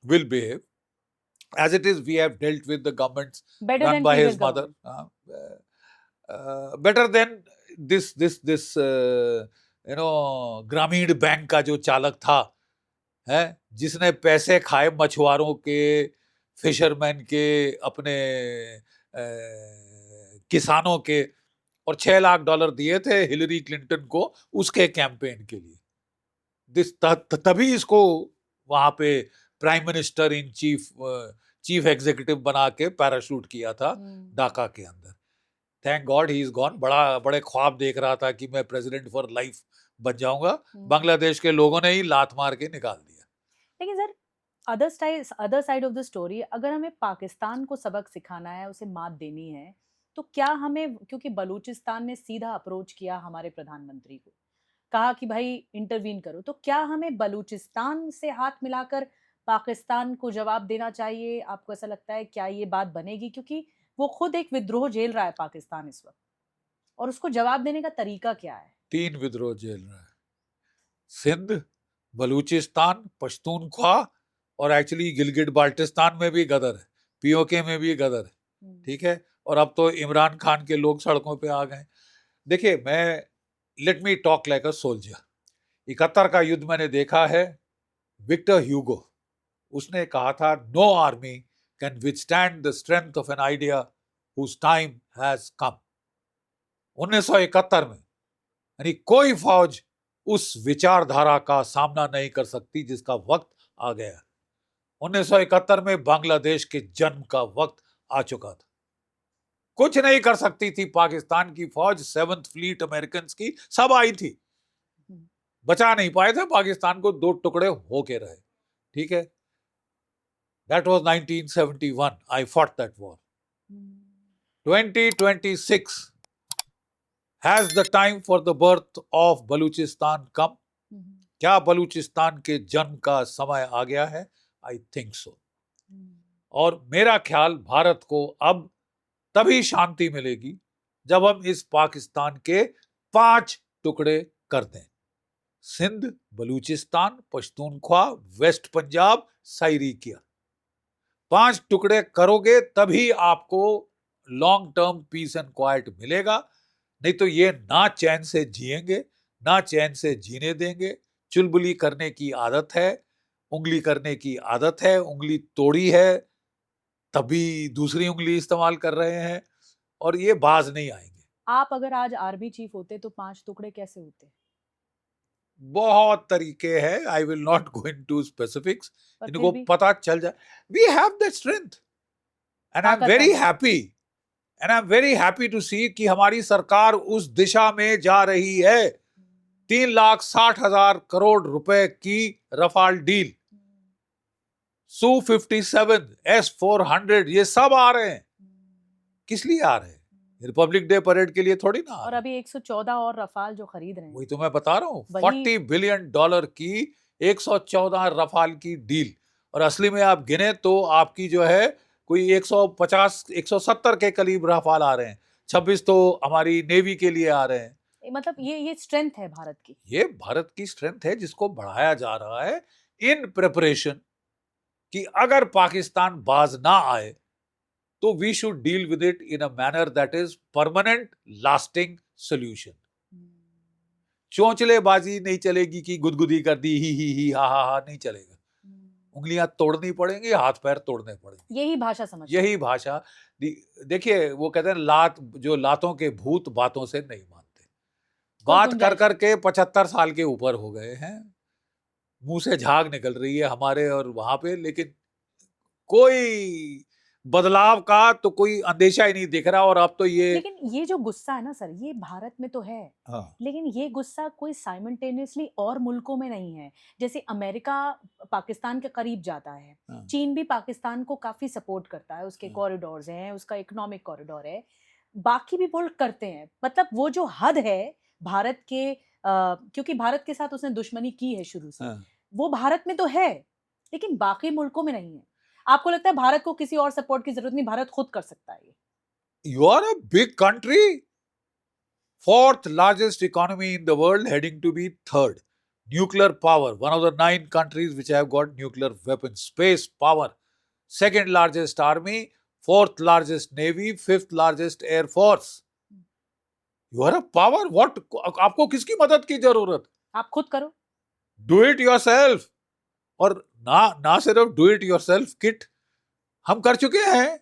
will behave. As it is, we have dealt with the governments run by his mother. Better than this ग्रामीण बैंक का जो चालक था, है, जिसने पैसे खाए मछुआरों के, फिशरमैन के, अपने किसानों के, और $6 लाख दिए थे हिलरी क्लिंटन को उसके कैंपेन के लिए. तभी इसको वहां पे prime minister in chief executive बना के पैराशूट किया था ढाका के अंदर। Thank God he is gone. बड़े ख्वाब देख रहा था कि मैं प्रेसिडेंट फॉर लाइफ बन जाऊंगा, बांग्लादेश के लोगों ने ही लात मार के निकाल दिया। लेकिन sir other side of the story, अगर हमें पाकिस्तान को सबक सिखाना है, उसे मात देनी है, तो क्या हमें, क्योंकि बलूचिस्तान ने सीधा अप्रोच किया हमारे प्रधानमंत्री को, कहा कि भाई इंटरवीन करो, तो क्या हमें बलूचिस्तान से हाथ मिलाकर पाकिस्तान को जवाब देना चाहिए? आपको ऐसा लगता है क्या ये बात बनेगी? क्योंकि वो खुद एक विद्रोह झेल रहा है पाकिस्तान इस वक्त, और उसको जवाब देने का तरीका क्या है? 3 विद्रोह झेल रहा है, सिंध, बलूचिस्तान, पश्तूनख्वा, और एक्चुअली गिलगिट बाल्टिस्तान में भी गदर है, पीओके में भी गदर है, ठीक है। और अब तो इमरान खान के लोग सड़कों पे आ गए। देखिए, मैं let me talk like a soldier. 71 का युद्ध मैंने देखा है। विक्टर ह्यूगो, उसने कहा था, no army can withstand the strength of an idea whose time has come. 1971 में, यानी कोई फौज उस विचारधारा का सामना नहीं कर सकती जिसका वक्त आ गया। 1971 में बांग्लादेश के जन्म का वक्त आ चुका था। कुछ नहीं कर सकती थी पाकिस्तान की फौज। 7th फ्लीट अमेरिकन की सब आई थी, बचा नहीं पाए थे पाकिस्तान को, 2 टुकड़े होके रहे, ठीक है। That was 1971. I fought that war. 2026 has the time for the birth of Baluchistan come? क्या बलूचिस्तान के जन्म का समय आ गया है? I think so. और मेरा ख्याल, भारत को अब तभी शांति मिलेगी जब हम इस पाकिस्तान के 5 टुकड़े कर दें। सिंध, बलूचिस्तान, पश्तूनख्वा, वेस्ट पंजाब, साइरिकिया, 5 टुकड़े करोगे तभी आपको long term peace and quiet मिलेगा। नहीं तो ये ना चैन से जिएंगे, ना चैन से जीने देंगे। चुलबुली करने की आदत है, उंगली करने की आदत है, उंगली तोड़ी है तभी दूसरी उंगली इस्तेमाल कर रहे हैं, और ये बाज नहीं आएंगे। आप अगर आज आर्मी चीफ होते तो 5 टुकड़े कैसे होते? बहुत तरीके हैं, I will not go into specifics. पर इनको फिर भी पता चल जाए। We have that strength and I am very happy, and I am very happy to see कि हमारी सरकार उस दिशा में जा रही है। 3,60,000 करोड़ रुपए की रफाल डील, Su-57, S-400, ये सब आ रहे हैं। किस लिए आ रहे हैं? रिपब्लिक डे परेड के लिए थोड़ी ना। और अभी 114 और रफाल जो खरीद रहे हैं, वही तो मैं बता रहा हूँ, वही- $40 बिलियन की 114 रफाल की डील। और असली में आप गिने तो आपकी जो है कोई 150 170 के करीब रफाल आ रहे हैं। 26 तो हमारी नेवी के लिए आ रहे हैं। मतलब ये स्ट्रेंथ है भारत की। ये भारत की स्ट्रेंथ है जिसको बढ़ाया जा रहा है इन प्रिपरेशन कि अगर पाकिस्तान बाज ना आए तो we should deal with it in a manner that is permanent, lasting solution. चोंचलेबाजी नहीं चलेगी कि गुदगुदी कर दी, ही हा नहीं चलेगा। उंगलियां तोड़नी पड़ेंगी, हाथ पैर तोड़ने पड़ेंगे। यही भाषा समझ, यही भाषा। देखिए, वो कहते हैं जो लातों के भूत बातों से नहीं मानते। बात कर करके 75 साल के ऊपर हो गए हैं, मुंह से झाग निकल रही है हमारे और वहां पे, लेकिन कोई बदलाव का तो कोई अंदेशा ही नहीं दिख रहा। और अब तो लेकिन ये जो गुस्सा है ना सर, ये भारत में तो है, लेकिन ये गुस्सा कोई साइमल्टेनियसली और मुल्कों में नहीं है। जैसे अमेरिका पाकिस्तान के करीब जाता है, चीन भी पाकिस्तान को काफी सपोर्ट करता है, उसके कॉरिडोर्स हैं, उसका इकोनॉमिक कॉरिडोर है, बाकी भी मुल्क करते हैं। मतलब वो जो हद है भारत के, क्योंकि भारत के साथ उसने दुश्मनी की है शुरू से, वो भारत में तो है, लेकिन बाकी मुल्कों में नहीं है। आपको लगता है भारत को किसी और सपोर्ट की जरूरत नहीं, भारत खुद कर सकता है? You are a big country, 4th largest economy in the world, heading to be 3rd. Nuclear power, one of the 9 countries which have got nuclear weapons. Space power, 2nd largest army, 4th largest navy, 5th largest air force. You are a power. What? आपको किसकी मदद की जरूरत? आप खुद करो, Do it yourself. और ना सिर्फ डू इट योरसेल्फ किट हम कर चुके हैं।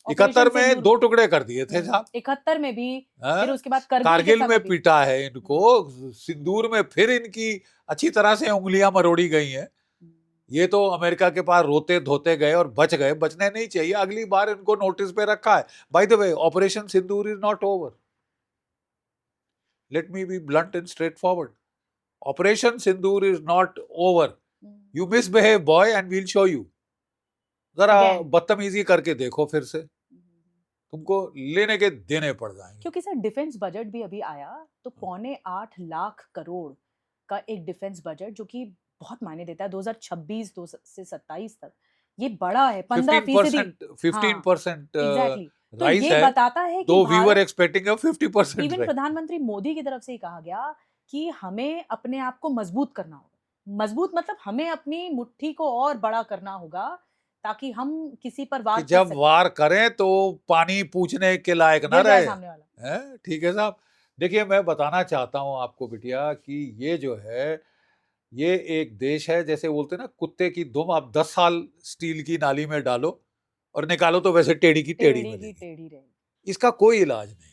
71 में 2 टुकड़े कर दिए थे साहब, 71 में भी, फिर उसके बाद कारगिल में पीटा है इनको, सिंदूर में फिर इनकी अच्छी तरह से उंगलियां मरोड़ी गई हैं। ये तो अमेरिका के पास रोते धोते गए और बच गए, बचने नहीं चाहिए, अगली बार इनको नोटिस पे रखा है. By the way, operation Sindoor is not over. Let me be blunt and straightforward. Operation Sindoor is not over. You misbehave boy and we'll show you. जरा Again. बदतमीजी करके देखो फिर से, तुमको लेने के देने पड़ जाएंगे. क्योंकि सर डिफेंस बजट भी अभी आया तो 7.25 लाख करोड़ का एक डिफेंस बजट जो कि बहुत मायने देता है 2026 से 27 तक. ये बड़ा है 15%. 15% एग्जैक्टली. तो राइज ये है. बताता है कि तो we were Bharat, expecting a 50% even rise. प्रधानमंत्री मोदी की तरफ से ही कहा गया कि हमें अपने आप को मजबूत करना होगा. मजबूत मतलब हमें अपनी मुट्ठी को और बड़ा करना होगा ताकि हम किसी पर वार कि कर जब सकें. वार करें तो पानी पूछने के लायक ना गिर जाए रहे. सामने वाला. हैं? ठीक है साहब. देखिए, मैं बताना चाहता हूं आपको बिटिया कि ये जो है, ये एक देश है, जैसे बोलते हैं ना, कुत्ते की दुम आप 10 साल स्टील की नाली में डालो और निकालो तो वैसे टेढ़ी की टेढ़ी टेढ़ी की मिलेगी. टेढ़ी रहेगी. इसका कोई इलाज नहीं.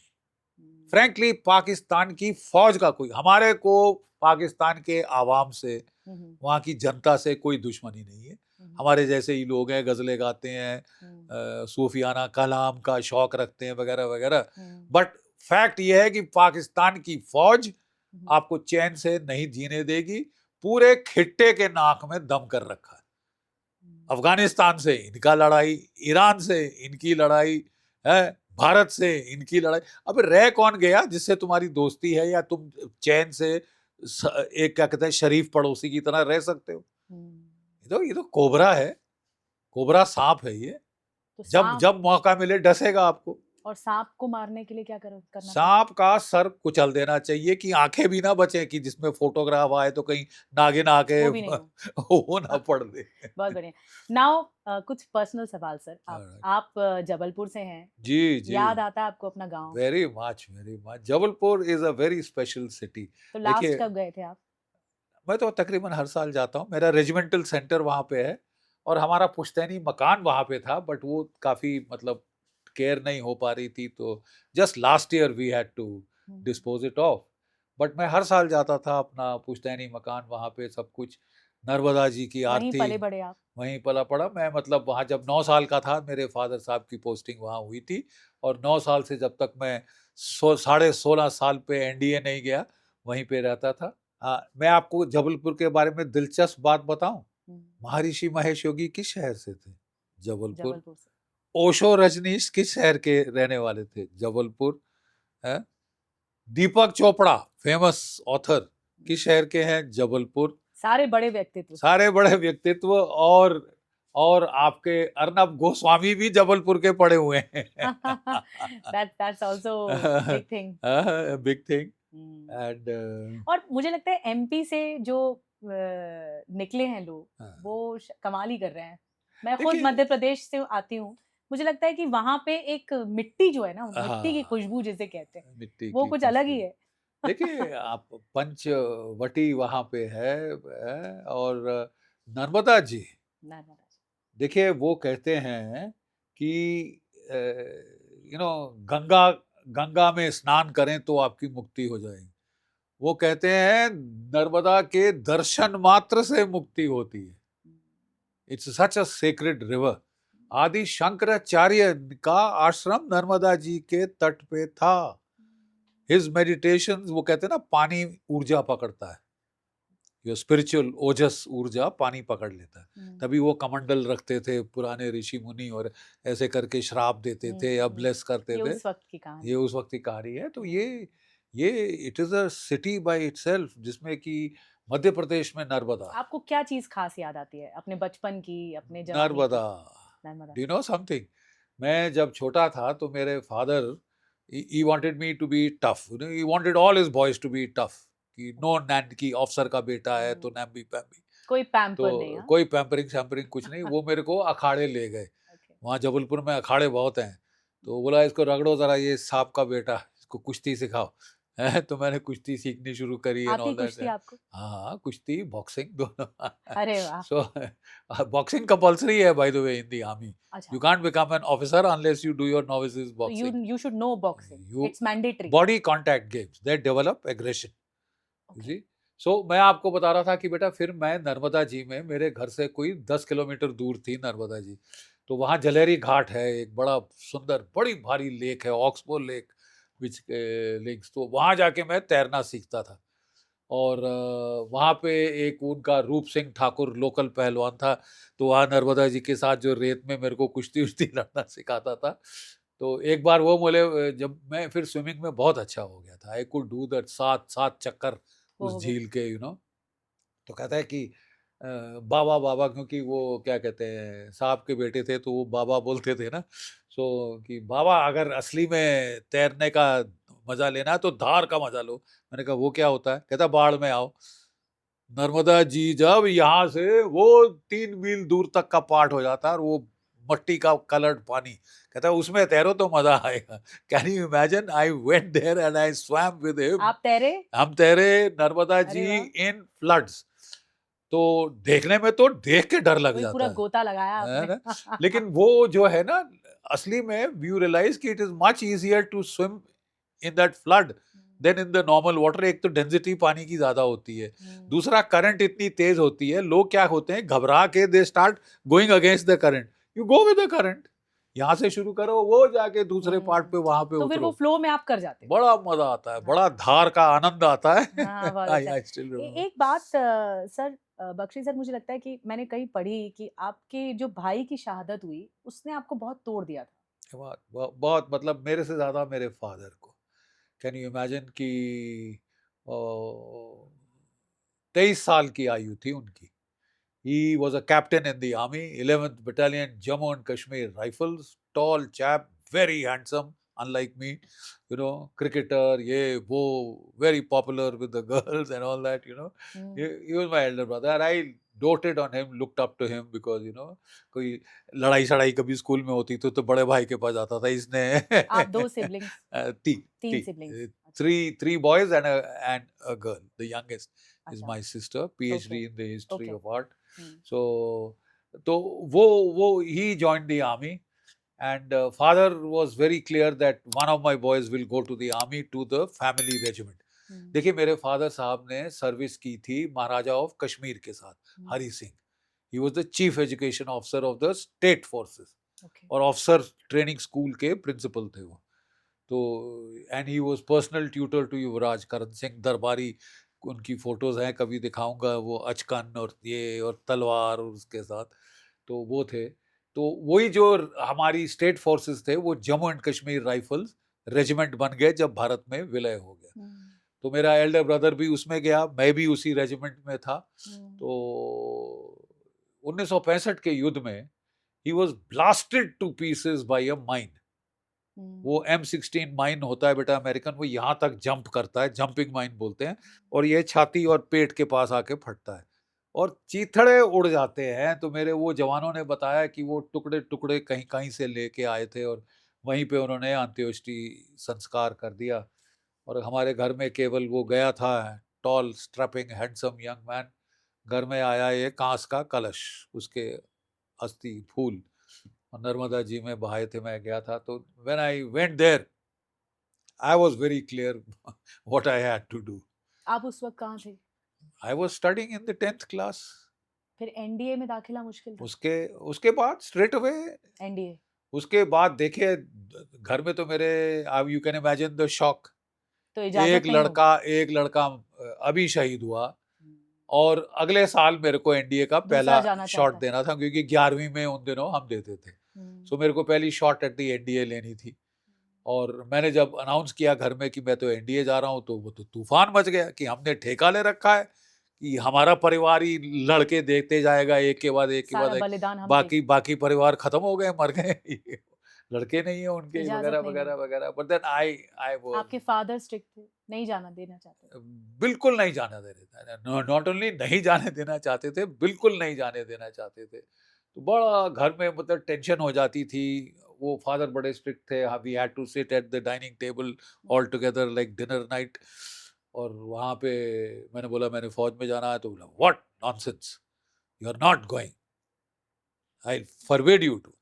फ्रैंकली पाकिस्तान की फौज का कोई, हमारे को पाकिस्तान के आवाम से, वहाँ की जनता से कोई दुश्मनी नहीं है. हमारे जैसे ही लोग हैं, गजलें गाते हैं, सूफियाना कलाम का शौक रखते हैं वगैरह वगैरह. बट फैक्ट ये है कि पाकिस्तान की फौज आपको चैन से नहीं जीने देगी. पूरे खिट्टे के नाक में दम कर रखा है. अफगानिस्तान से इनका लड़ाई, ईरान से इनकी लड़ाई है, भारत से इनकी लड़ाई. अब रह कौन गया जिससे तुम्हारी दोस्ती है, या तुम चैन से एक क्या कहते हैं शरीफ पड़ोसी की तरह रह सकते हो. ये तो कोबरा है, कोबरा सांप है ये. तो जब जब मौका मिले डसेगा आपको. और सांप को मारने के लिए क्या करना? सांप का सर कुचल देना चाहिए कि आंखें भी ना बचे, कि जिसमें फोटोग्राफ आए तो कहीं नागिन आके वो ना पड़ दे. बहुत बढ़िया. नाउ कुछ पर्सनल सवाल सर. आप जबलपुर से हैं. जी जी. याद आता है आपको अपना गांव? Very much, very much. Jabalpur is a very special city. तो लास्ट कब गए थे आप? मैं तो तकरीबन हर साल जाता हूँ. मेरा रेजिमेंटल सेंटर वहाँ पे है और हमारा पुश्तैनी मकान वहाँ पे था, बट वो काफी मतलब केयर नहीं हो पा रही थी, तो just last year we had to dispose it of. But मैं हर साल जाता था, अपना पुश्तैनी मकान वहाँ पे, सब कुछ. नर्मदा जी की आरती. वहीं पले बड़े आप? वहीं पला पड़ा मैं. मतलब वहाँ जब 9 साल का था, मेरे फादर साहब की पोस्टिंग वहाँ हुई थी, और 9 साल से जब तक मैं 16.5 साल पे एनडीए नहीं गया, वहीं पे रहता था. मैं आपको जबलपुर के बारे में दिलचस्प बात बताऊं. महर्षि महेश योगी किस शहर से थे? जबलपुर. ओशो रजनीश किस शहर के रहने वाले थे? जबलपुर. दीपक चोपड़ा फेमस ऑथर किस शहर के हैं? जबलपुर. सारे बड़े व्यक्तित्व. सारे बड़े व्यक्तित्व. और आपके अर्नब गोस्वामी भी जबलपुर के पड़े हुए हैं. That's also big thing. Big thing. And और मुझे लगता है एमपी से जो निकले हैं लोग, वो कमाल ही कर रहे हैं. मैं खुद मध्य प्रदेश से आती हूँ. मुझे लगता है कि वहाँ पे एक मिट्टी जो है ना, मिट्टी की खुशबू जिसे कहते हैं, वो कुछ अलग ही है. देखिए, आप पंचवटी वहाँ पे है, और नर्मदा जी. देखिए, वो कहते हैं कि गंगा में स्नान करें तो आपकी मुक्ति हो जाएगी. वो कहते हैं नर्मदा के दर्शन मात्र से मुक्ति होती है. It's such a sacred river. आदि शंकराचार्य का आश्रम नर्मदा जी के तट पे था. हिज मेडिटेशन, वो कहते हैं ना, पानी ऊर्जा पकड़ता है. यो स्पिरिचुअल ओजस ऊर्जा पानी पकड़ लेता है. तभी वो कमंडल रखते थे पुराने ऋषि मुनि, और ऐसे करके श्राप देते थे या ब्लेस करते थे. ये उस वक्त की कहानी है. तो ये it is a city by itself, जिसमें कि मध्य प्रदेश में नर्मदा. आपको क्या चीज खास याद आती है अपने बचपन की, अपने जवानी Narmada. Do you know something? मैं जब छोटा था तो मेरे father, he wanted me to be tough. He wanted all his boys to be tough. कि नो नैन की ऑफिसर का बेटा है तो नैम्बी पैम्बी, कोई पैम्पर तो नहीं. कोई पैम्परिंग शैम्परिंग कुछ नहीं. वो मेरे को अखाड़े ले गए. वहाँ जबलपुर में अखाड़े बहुत हैं. तो बोला, इसको रगड़ो जरा, ये सांप का बेटा, इसको कुश्ती सिखाओ. तो मैंने कुश्ती सीखनी शुरू करी. हाँ, कुश्ती, बॉक्सिंग, दोनों. अरे वाह. सो बॉक्सिंग कंपल्सरी है by the way in the army. You can't become an officer unless you do your novices boxing. You should know boxing. It's mandatory. Body contact games, they develop aggression. You see? मैं आपको बता रहा था कि बेटा फिर मैं नर्मदा जी में, मेरे घर से कोई 10 किलोमीटर दूर थी नर्मदा जी, तो वहाँ जलेरी घाट है, एक बड़ा सुंदर बड़ी भारी लेक है, ऑक्सबो लेक, विच लेक्स, तो वहाँ जाके मैं तैरना सीखता था। और वहाँ पे एक उनका रूप सिंह ठाकुर लोकल पहलवान था, तो वहाँ नर्मदा जी के साथ जो रेत में मेरे को कुश्ती उश्ती लड़ना सिखाता था। तो एक बार वो बोले, जब मैं फिर स्विमिंग में बहुत अच्छा हो गया था, आई कुड डू दैट 7 चक्कर वो उस हो गए। झील के, तो कहता है कि बाबा बाबा, क्योंकि वो क्या कहते हैं साहब के बेटे थे, तो वो बाबा बोलते थे ना, कि बाबा अगर असली में तैरने का मजा लेना है तो धार का मजा लो। मैंने कहा वो क्या होता है? कहता बाढ़ में आओ, नर्मदा जी जब यहाँ से वो 3 मील दूर तक का पार्ट हो जाता है, और वो मट्टी का कलर्ड पानी, कहता है उसमें तैरो तो मजा आएगा। Can you imagine? I went there and I swam with him. आप तैरे? हम तैरे नर्मदा अरे जी वाह! In floods. तो देखने में तो देख के डर लग वही पूरा जाता गोता लगाया है आपने। ना? लेकिन वो जो है ना, असली में यू रियलाइज कि it is much easier to swim in that flood than in the normal water. एक तो डेंसिटी पानी की ज्यादा होती है, दूसरा करंट इतनी तेज होती है, लोग क्या होते हैं घबरा के they start going against the current. You go with the current, यहाँ से शुरू करो, वो जाके दूसरे पार्ट पे वहां पे तो फिर वो उतरो, फ्लो में आप कर जाते हो। बड़ा मजा आता है, बड़ा हाँ, धार का आनंद आता है। हाँ, बहुत आई अच्छा। I still remember. एक बात सर, बख्शी सर, मुझे लगता है कि मैंने कहीं पढ़ी कि आपके जो भाई की शहादत हुई, उसने आपको बहुत तोड़ दिया था। बहुत मतलब मेरे से ज्यादा मेरे फादर को। कैन यू इमेजिन कि 23 साल की आयु थी उनकी। He was a captain in the army, 11th Battalion, Jammu and Kashmir Rifles. Tall chap, very handsome, unlike me. Cricketer, yeah, wo, very popular with the girls and all that. He was my elder brother. And I doted on him, looked up to him because कोई लड़ाई शड़ाई कभी school में होती तो बड़े भाई के पास जाता था। इसने आप 2 सिबलिंग्स? तीन 3 तीन सिबलिंग्स। अच्छा, three boys and a girl. The youngest is अच्छा। my sister, okay, PhD in the history okay. of art. Hmm, So, तो वो he joined the army, and father was very clear that one of my boys will go to the army, to the family regiment. हुँ, देखिए मेरे father साहब ने service की थी महाराजा of Kashmir के साथ, हुँ, Hari Singh. He was the chief education officer of the state forces, okay. और ऑफिसर ट्रेनिंग स्कूल के प्रिंसिपल थे वो। तो and he was personal tutor to Yuvraj Karan Singh दरबारी। उनकी फोटोज हैं, कभी दिखाऊंगा, वो अचकन और ये और तलवार और उसके साथ, तो वो थे। तो वही जो हमारी स्टेट फोर्सेस थे, वो Jammu and Kashmir rifles regiment बन गए जब भारत में विलय हो गया। हुँ, तो मेरा एल्डर ब्रदर भी उसमें गया, मैं भी उसी रेजिमेंट में था। हुँ, तो 1965 के युद्ध में he was blasted to pieces by a mine. हुँ, वो M16 माइन होता है बेटा अमेरिकन, वो यहाँ तक जंप करता है, जंपिंग माइन बोलते हैं, और ये छाती और पेट के पास आके फटता है और चीथड़े उड़ जाते हैं। तो मेरे वो जवानों ने बताया कि वो टुकड़े टुकड़े कहीं कहीं से लेके आए थे, और वहीं पे उन्होंने अंत्येष्टि संस्कार कर दिया। और हमारे घर में केवल वो गया था, tall strapping handsome young man, घर में आया ये कांस का कलश, उसके अस्थि फूल और नर्मदा जी में बहाए थे, मैं गया था। तो when I went there I was very clear what I had to do. आप उस वक़्त कहाँ थे? I was studying in the 10th class. फिर एनडीए में दाखिला मुश्किल था? उसके उसके बाद स्ट्रेट अवे, एनडीए। उसके बाद देखिए घर में तो मेरे, you can imagine the shock. तो इजाज़त नहीं होगी? एक लड़का अभी शहीद हुआ, हुँ, और अगले साल मेरे को एनडीए का दूसरा पहला जाना शॉट चाहता है। देना था, क्योंकि 11वीं में उन दिनों हम देते थे। हुँ, सो मेरे को पहली शॉट एट द एनडीए लेनी थी। और मैंने जब अनाउंस किया घर में कि मैं तो एनडीए जा रहा हूँ, तो वो तो तूफान मच गया कि हमने ठेका ले रखा है कि हमारा परिवार ही लड़के देखते जाएगा, एक के बाद एक के बाद सारा एक, बलिदान हम बाकी देंगे। बाकी परिवार खत्म हो गए, मर गए, ये लड़के नहीं है उनके, इजाज़त वगैरह नहीं वगैरह मिली। वगैरह। बट देन आई वाज आपके फादर स्ट्रिक्ट थे, नहीं जाना देना चाहते थे। बिल्कुल नहीं जाने दे रहे थे। नॉट ओनली नहीं जाने देना चाहते थे, बिल्कुल नहीं जाने देना चाहते थे। तो बड़ा घर में मतलब टेंशन हो जाती थी। वो फादर बड़े स्ट्रिक्ट थे, we had to sit at the dining table all together like dinner night. और वहाँ पे मैंने बोला मैंने फौज में जाना है, तो बोला what nonsense, you are not going, I forbid you to.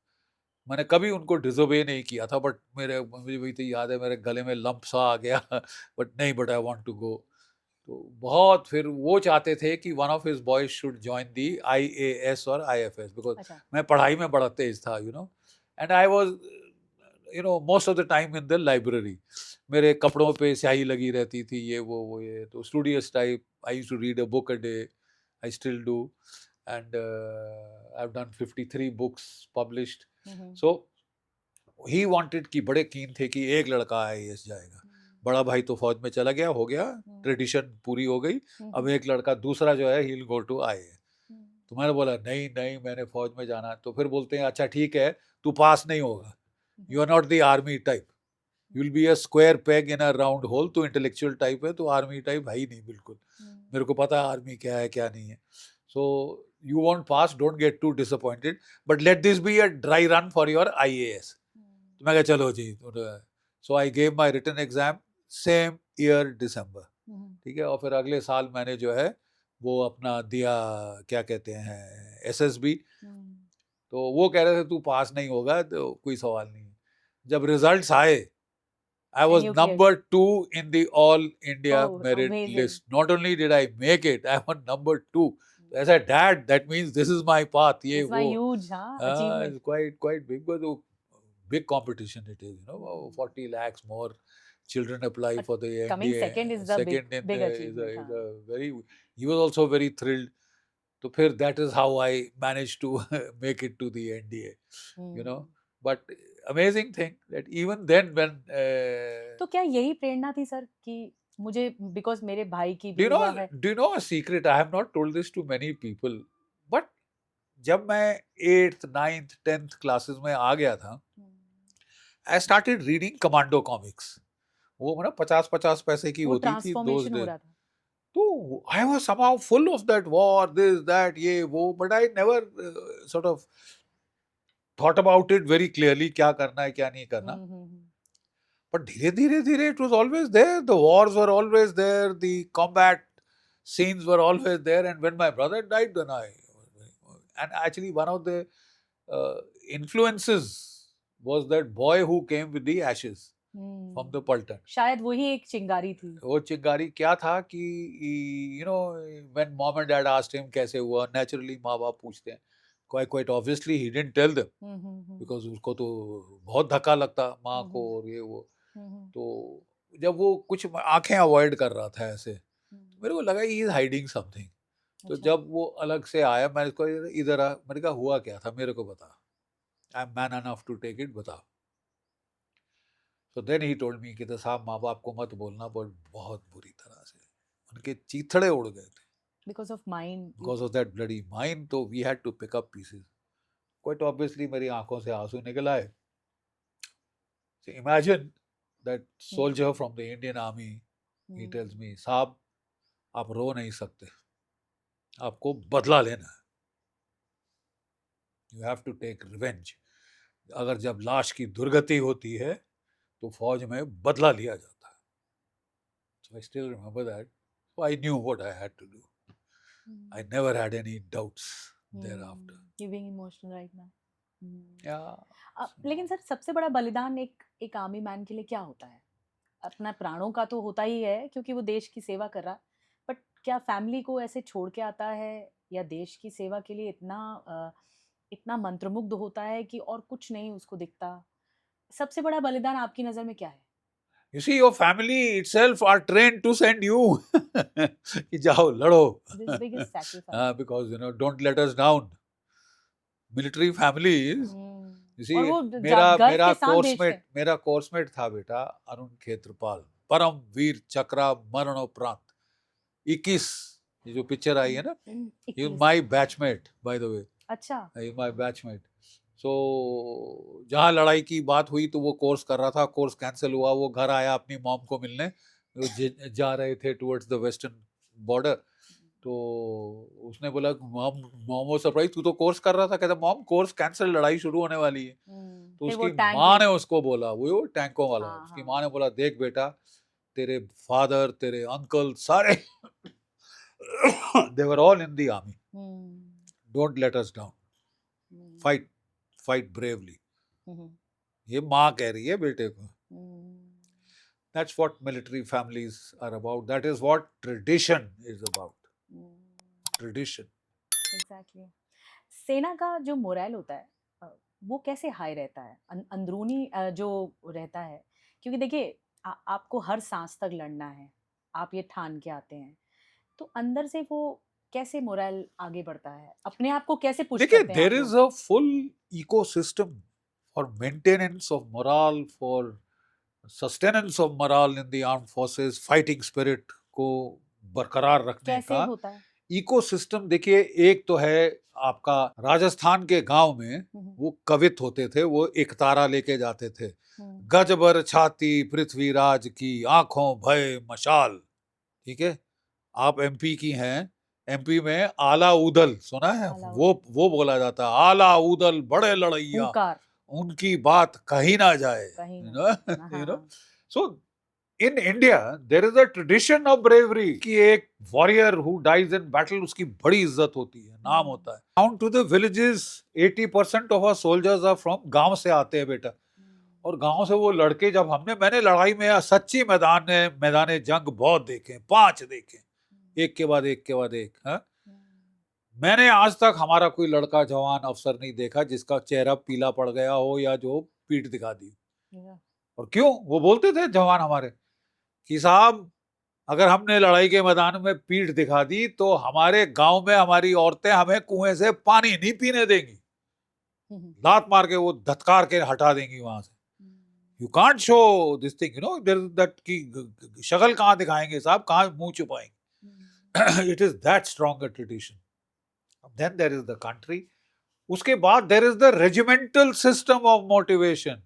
मैंने कभी उनको डिसोबे नहीं किया था, बट मुझे वही तो याद है, मेरे गले में लंप सा आ गया बट नहीं, but I want to go. तो बहुत फिर वो चाहते थे कि one of his boys should join the IAS और IFS बिकॉज अच्छा मैं पढ़ाई में बड़ा तेज था and I was most of the time in the library. मेरे कपड़ों पे स्याही लगी रहती थी, ये वो ये, तो studious type. I used to read a book a day. I still do. And I have done 53 books published. So he wanted कि बड़े कीन थे कि एक लड़का IAS जाएगा. बड़ा भाई तो फौज में चला गया, हो गया, ट्रेडिशन पूरी हो गई. अब एक लड़का दूसरा जो है, he will go to IAS. तो मैंने बोला नहीं नहीं, मैंने फौज में जाना. तो फिर बोलते हैं अच्छा ठीक है, तू पास नहीं होगा, you are not the army type, you will be a square peg in a round hole. तो इंटेलेक्चुअल टाइप है, तो आर्मी टाइप है ही नहीं बिल्कुल. मेरे को पता है आर्मी क्या है क्या नहीं है. सो you won't pass, don't get too disappointed, but let this be a dry run for your IAS. तो मैं कहा चलो जी. So I gave my written exam same year December. ठीक है. और फिर अगले साल मैंने जो है वो अपना दिया, क्या कहते हैं, SSB. तो वो कह रहे थे तू पास नहीं होगा, तो कोई सवाल नहीं. जब रिजल्ट्स आए, I was you cleared number 2 in the All India Oh, merit amazing. list. Not only did I make it, I was number 2. I said, Dad, that means this is my path. Ye It's my wo. huge achievement. It's quite big, but big competition it is. 40 lakhs more children apply But for the coming NDA. second is the Second in big the, achievement. is a very. He was also very thrilled. So फिर that is how I managed to make it to the NDA. But amazing thing that even then when तो क्या यही प्रेरणा थी sir कि मुझे, because मेरे भाई की do भी you know हुआ है. do you know a secret? I have not told this to many people, but जब मैं 8th 9th 10th classes में आ गया था, I started reading commando comics. वो मतलब 50-50 पैसे की वो होती थी those ट्रांसफॉर्मेशन हो days. रहा था. तो I was somehow full of that war, this, that, ये वो, but I never sort of thought about it very clearly, क्या करना है क्या नहीं करना. But धीरे it was always there. The wars were always there. The combat scenes were always there. And when my brother died, then and actually one of the influences was that boy who came with the ashes from the Paltan. शायद वही एक चिंगारी थी. वो चिंगारी क्या था कि when mom and dad asked him कैसे हुआ, naturally माँ बाप पूछते हैं. Quite obviously he didn't tell them because उसको तो बहुत धक्का लगता माँ को और ये वो. तो जब वो कुछ आंखें अवॉइड कर रहा था ऐसे, तो मेरे को लगा ही इज हाइडिंग समथिंग. तो जब वो अलग से आया, मैंने इसको इधर आ, मैंने कहा हुआ क्या था, मेरे को बता, I am man enough to take it, बता. So then he told me कि तो साहब माँ बाप को मत बोलना, पर बहुत बुरी तरह से उनके चीथड़े उड़ गए थे because of mind, because of that bloody mind. तो we had to pick up pieces. Quite obviously मेरी आंखों से आंसू निकल आए. Imagine that soldier from the Indian Army, he tells me, साहब आप रो नहीं सकते, आपको बदला लेना है. You have to take revenge. अगर जब लाश की दुर्गति होती है तो फौज में बदला लिया जाता है. So I still remember that. So I knew what I had to do. I never had any doubts thereafter. You're being emotional right now. Yeah. लेकिन सर सबसे बड़ा बलिदान एक आर्मी मैन के लिए क्या होता है? अपना प्राणों का तो होता ही है क्योंकि वो देश की सेवा कर रहा, बट क्या फैमिली को ऐसे छोड़ के आता है या देश की सेवा के लिए इतना मंत्रमुग्ध होता है कि और कुछ नहीं उसको दिखता? सबसे बड़ा बलिदान आपकी नजर में क्या है? You see, your family itself are trained to send you. कि जाओ लड़ो. This biggest sacrifice. Because don't let us down. Military families. You see, और वो मेरा गर्व के साथ भेजते हैं. मेरा कोर्समेट था बेटा अरुण खेत्रपाल, परम वीर चक्रा मरणोपरांत 21, ये जो पिक्चर आई है ना, he was my batchmate by the way. अच्छा. He was my batchmate. So जहाँ लड़ाई की बात हुई तो वो कोर्स कर रहा था, कोर्स कैंसिल हुआ, वो घर आया अपनी मॉम को मिलने, वो जा रहे थे टुवर्ड्स द वेस्टर्न बॉर्डर. तो उसने बोला मॉम वो सरप्राइज, तू तो कोर्स कर रहा था. कहता मॉम कोर्स कैंसिल, लड़ाई शुरू होने वाली है. तो उसकी माँ ने उसको बोला, वो टैंकों वाला, उसकी माँ ने बोला देख बेटा, तेरे फादर तेरे अंकल सारे they were all in the army. Don't let us down. Fight bravely. ये माँ कह रही है बेटे को. That's what military families are about. That is what tradition is about. Tradition. Exactly. सेना का जो मोरल होता है वो कैसे हाई रहता है अंदरूनी जो रहता है, क्योंकि देखिए आपको हर सांस तक लड़ना है, आप ये ठान के आते हैं, तो अंदर से वो कैसे मोरल आगे बढ़ता है, अपने आप को कैसे पुश देखिए, करते हैं there आप is लोग? a full ecosystem for maintenance of morale, for sustenance of morale in the armed forces, fighting spirit को बरकरार रखने कैसे का होता है? इकोसिस्टम। देखिए, एक तो है आपका राजस्थान के गांव में वो कवित होते थे, वो एक तारा लेके जाते थे, गजबर छाती पृथ्वीराज की आंखों भय मशाल। ठीक है, आप एमपी की हैं, एमपी में आला उदल सुना है? आला वो बोला जाता है, आला उदल बड़े लड़ैया, हुंकार उनकी बात कही ना जाए। कहीं you ना know, हाँ, you know. हाँ, So in India there is a tradition of bravery कि एक warrior who dies in battle उसकी बड़ी इज्जत होती है, नाम होता है। Down to the villages 80% of our soldiers are from गांव से आते हैं बेटा, और गांव से वो लड़के जब मैंने लड़ाई में सच्ची मैदान जंग बहुत देखे, 5 देखे, एक के बाद एक के बाद एक। हाँ, मैंने आज तक हमारा कोई लड़का जवान अफसर नहीं देखा जिसका चेहरा पीला पड़ गया हो या जो पीठ दिखा दी। और क्यों? वो बोलते थे जवान हमारे कि साहब, अगर हमने लड़ाई के मैदान में पीठ दिखा दी तो हमारे गांव में हमारी औरतें हमें कुएं से पानी नहीं पीने देंगी, लात मार के वो धत्कार के हटा देंगी वहां से। You can't show this thing, that की शक्ल कहाँ दिखाएंगे साहब, कहाँ मुंह छुपाएंगे। It is that strong tradition. Then there is the country. उसके बाद there is the regimental system of motivation.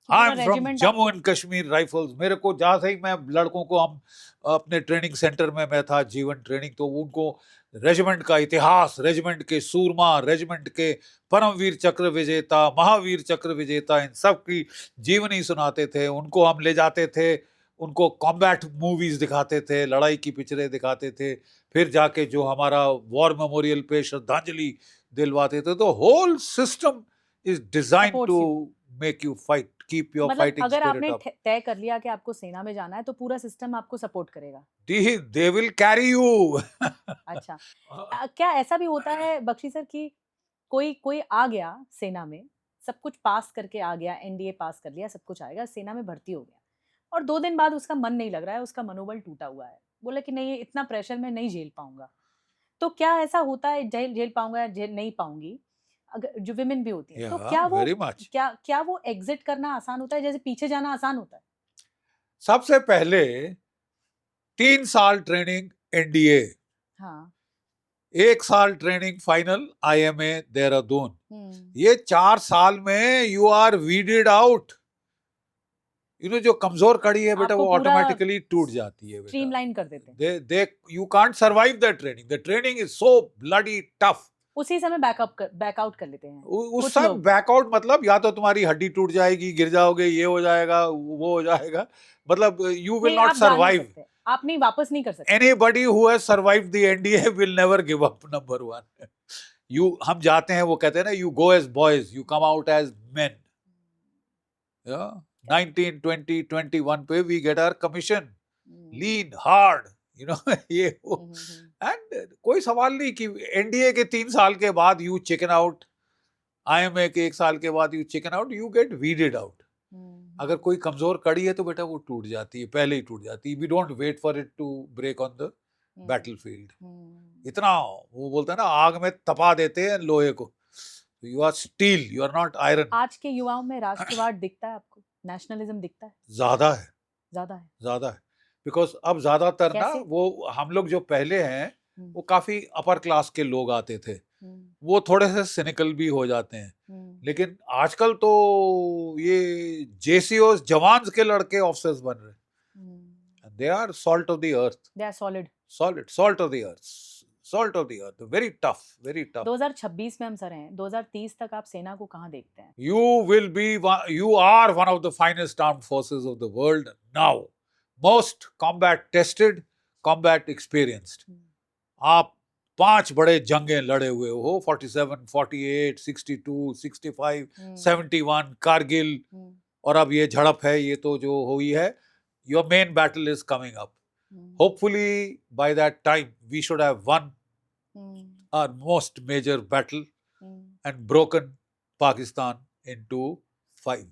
I am from Jammu and Kashmir Rifles. मेरे को जहाँ से ही मैं लड़कों को, हम अपने ट्रेनिंग सेंटर में मैं था जीवन ट्रेनिंग, तो उनको रेजिमेंट का इतिहास, रेजिमेंट के सूरमा, रेजिमेंट के परमवीर चक्र विजेता, महावीर चक्र विजेता, इन सब की जीवनी सुनाते थे। उनको हम ले जाते थे, उनको कॉम्बैट मूवीज दिखाते थे, लड़ाई की पिक्चरें दिखाते थे, फिर जाके जो हमारा वॉर मेमोरियल पे श्रद्धांजलि दिलवाते थे। तो whole system is design to make you fight, keep your fighting अगर स्पिरिट आपने अप। तय कर लिया कि आपको सेना में जाना है तो पूरा सिस्टम आपको सपोर्ट करेगा। They will carry you. अच्छा, क्या ऐसा भी होता है बख्शी सर कि कोई आ गया सेना में, सब कुछ पास करके आ गया, एनडीए पास कर लिया, सब कुछ आएगा, सेना में भर्ती हो गया, और 2 दिन बाद उसका मन नहीं लग रहा है, उसका मनोबल टूटा हुआ है, बोला कि नहीं, इतना प्रेशर मैं नहीं झेल पाऊंगा। तो क्या ऐसा होता है, झेल पाऊंगा या झेल नहीं पाऊंगी, अगर जो विमेन भी होती है, तो क्या वो एग्जिट करना आसान होता है, जैसे पीछे जाना आसान होता है? सबसे पहले 3 साल ट्रेनिंग एनडीए, हाँ, 1 साल ट्रेनिंग फाइनल IMA देहरादून। ये 4 साल में यू आर वीडेड आउट। जो कमजोर कड़ी है बेटा वो ऑटोमेटिकली टूट जाती है बेटा, स्ट्रीमलाइन कर देते हैं। They you can't survive the training, the training is so bloody tough. उसी समय बैकआउट कर लेते हैं उस समय बैकआउट मतलब या तो तुम्हारी हड्डी टूट जाएगी, गिर जाओगे, ये हो जाएगा, वो हो जाएगा, मतलब यू विल नॉट सर्वाइव, आप नहीं, वापस नहीं कर सकते। Anybody who has survived the NDA will never give up, number 1। हम जाते हैं, वो कहते हैं ना, you go as boys, you come out as men. 19, 20, 21 पे we get our commission, lean, hard, ये वो, and कोई सवाल नहीं कि एनडीए के 3 साल के बाद you chicken out, IMA के 1 साल के बाद you chicken out, you get weeded out। अगर कोई कमजोर कड़ी है तो बेटा वो टूट जाती है, पहले ही टूट जाती है। We don't wait for it to break on the battlefield। इतना वो बोलता है ना, आग में तपा देते हैं लोहे को, you are steel, you are not iron। आज के युवाओं में राष्ट्रवाद दिखता है आपको, नेशनलिज्म दिखता है? ज्यादा है, बिकॉज अब ज्यादातर ना वो हम लोग जो पहले हैं वो काफी अपर क्लास के लोग आते थे, वो थोड़े से सिनिकल भी हो जाते हैं, लेकिन आजकल तो ये जेसीओ जवान के लड़के ऑफिसर्स बन रहे, they are salt of the earth, they are solid, salt of the earth, salt of the earth, very tough, very tough। 2026 में हम सर हैं, 2030 तक आप सेना को कहाँ देखते हैं? You are one of the finest armed forces of the world now, most combat tested, combat experienced। आप 5 बड़े जंगें लड़े हुए हो, 47, 48, 62, 65, 71, कारगिल, और अब ये झड़प है, ये तो जो हुई है, your main battle is coming up. Hopefully, by that time, we should have won our most major battle and broken Pakistan into 5.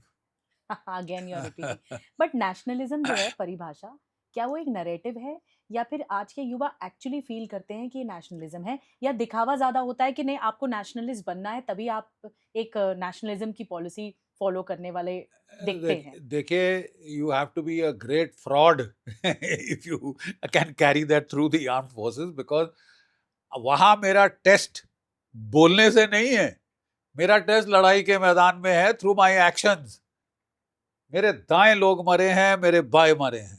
Again you are repeating but nationalism जो है परिभाषा क्या वो एक नैरेटिव है या फिर आज के युवा एक्चुअली फील करते हैं कि ये नेशनलिज्म है या दिखावा ज्यादा होता है कि नहीं आपको नेशनलिस्ट बनना है तभी आप एक नेशनलिज्म की पॉलिसी फॉलो करने वाले दिखते हैं देखिए, you have to be a great fraud if you can carry that through the armed forces, because वहां मेरा टेस्ट बोलने से नहीं है, मेरा टेस्ट लड़ाई के मैदान में है, थ्रू माय एक्शंस। मेरे दाएं लोग मरे हैं, मेरे बाएं मरे हैं,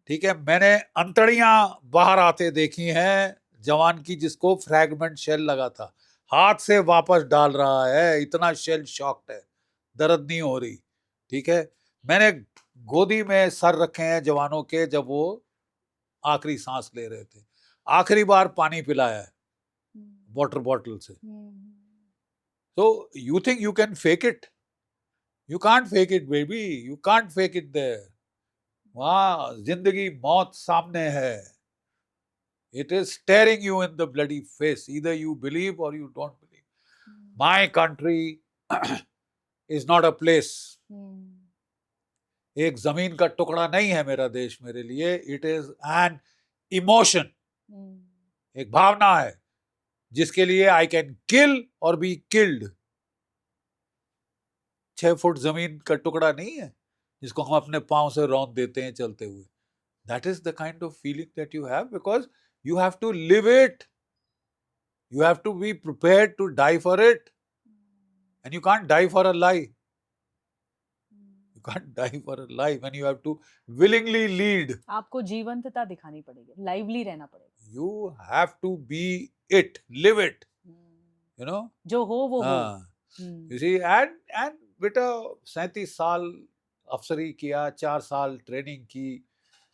ठीक है। मैंने अंतड़ियां बाहर आते देखी हैं जवान की जिसको फ्रैगमेंट शेल लगा था, हाथ से वापस डाल रहा है, इतना शेल शॉक्ड है, दर्द नहीं हो रही, ठीक है। मैंने गोदी में सर रखे हैं जवानों के जब वो आखिरी सांस ले रहे थे, आखिरी बार पानी पिलाया है वाटर बॉटल से। So you think you can fake it? You can't fake it, baby. You can't fake it there. वहाँ जिंदगी मौत सामने है. It is staring you in the bloody face. Either you believe or you don't believe. My country is not a place. एक जमीन का टुकड़ा नहीं है मेरा देश मेरे लिए. It is an emotion. एक भावना है जिसके लिए I can kill or be killed. 6 foot जमीन का टुकड़ा नहीं है जिसको हम अपने पांव से रौंद देते हैं चलते हुए. That is the kind of feeling that you have because you have to live it. You have to be prepared to die for it. And you can't die for a lie. You can't die for a lie when you have to willingly lead. आपको जीवंतता दिखानी पड़ेगी, lively रहना पड़ेगा. You have to be it, live it. You know? जो हो वो हो. You see, and बेटा 37 साल अफसरी किया, 4 साल ट्रेनिंग की.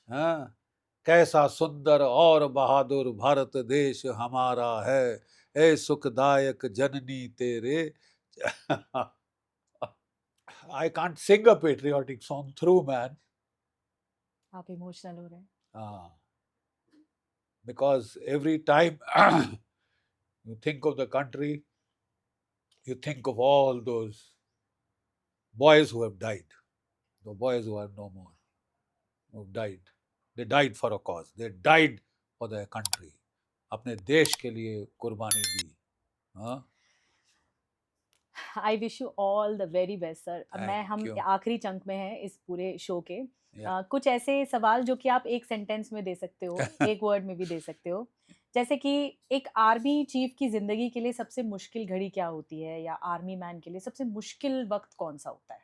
हाँ, कैसा सुंदर और बहादुर भारत देश हमारा है, ए सुखदायक जननी तेरे. I can't sing a patriotic song through, man. आप इमोशनल हो रहे हैं. Because every time you think of the country, you think of all those boys who have died, the boys who are no more, who have died. They died for a cause. They died for their country. अपने देश के लिए कुर्बानी दी. हाँ. I wish you all the very best, sir. हम आखिरी chunk में हैं इस पूरे शो के. कुछ ऐसे सवाल जो कि आप एक सेंटेंस में दे सकते हो, एक वर्ड में भी दे सकते हो. जैसे कि एक आर्मी चीफ की जिंदगी के लिए सबसे मुश्किल घड़ी क्या होती है, या आर्मी मैन के लिए सबसे मुश्किल वक्त कौन सा होता है,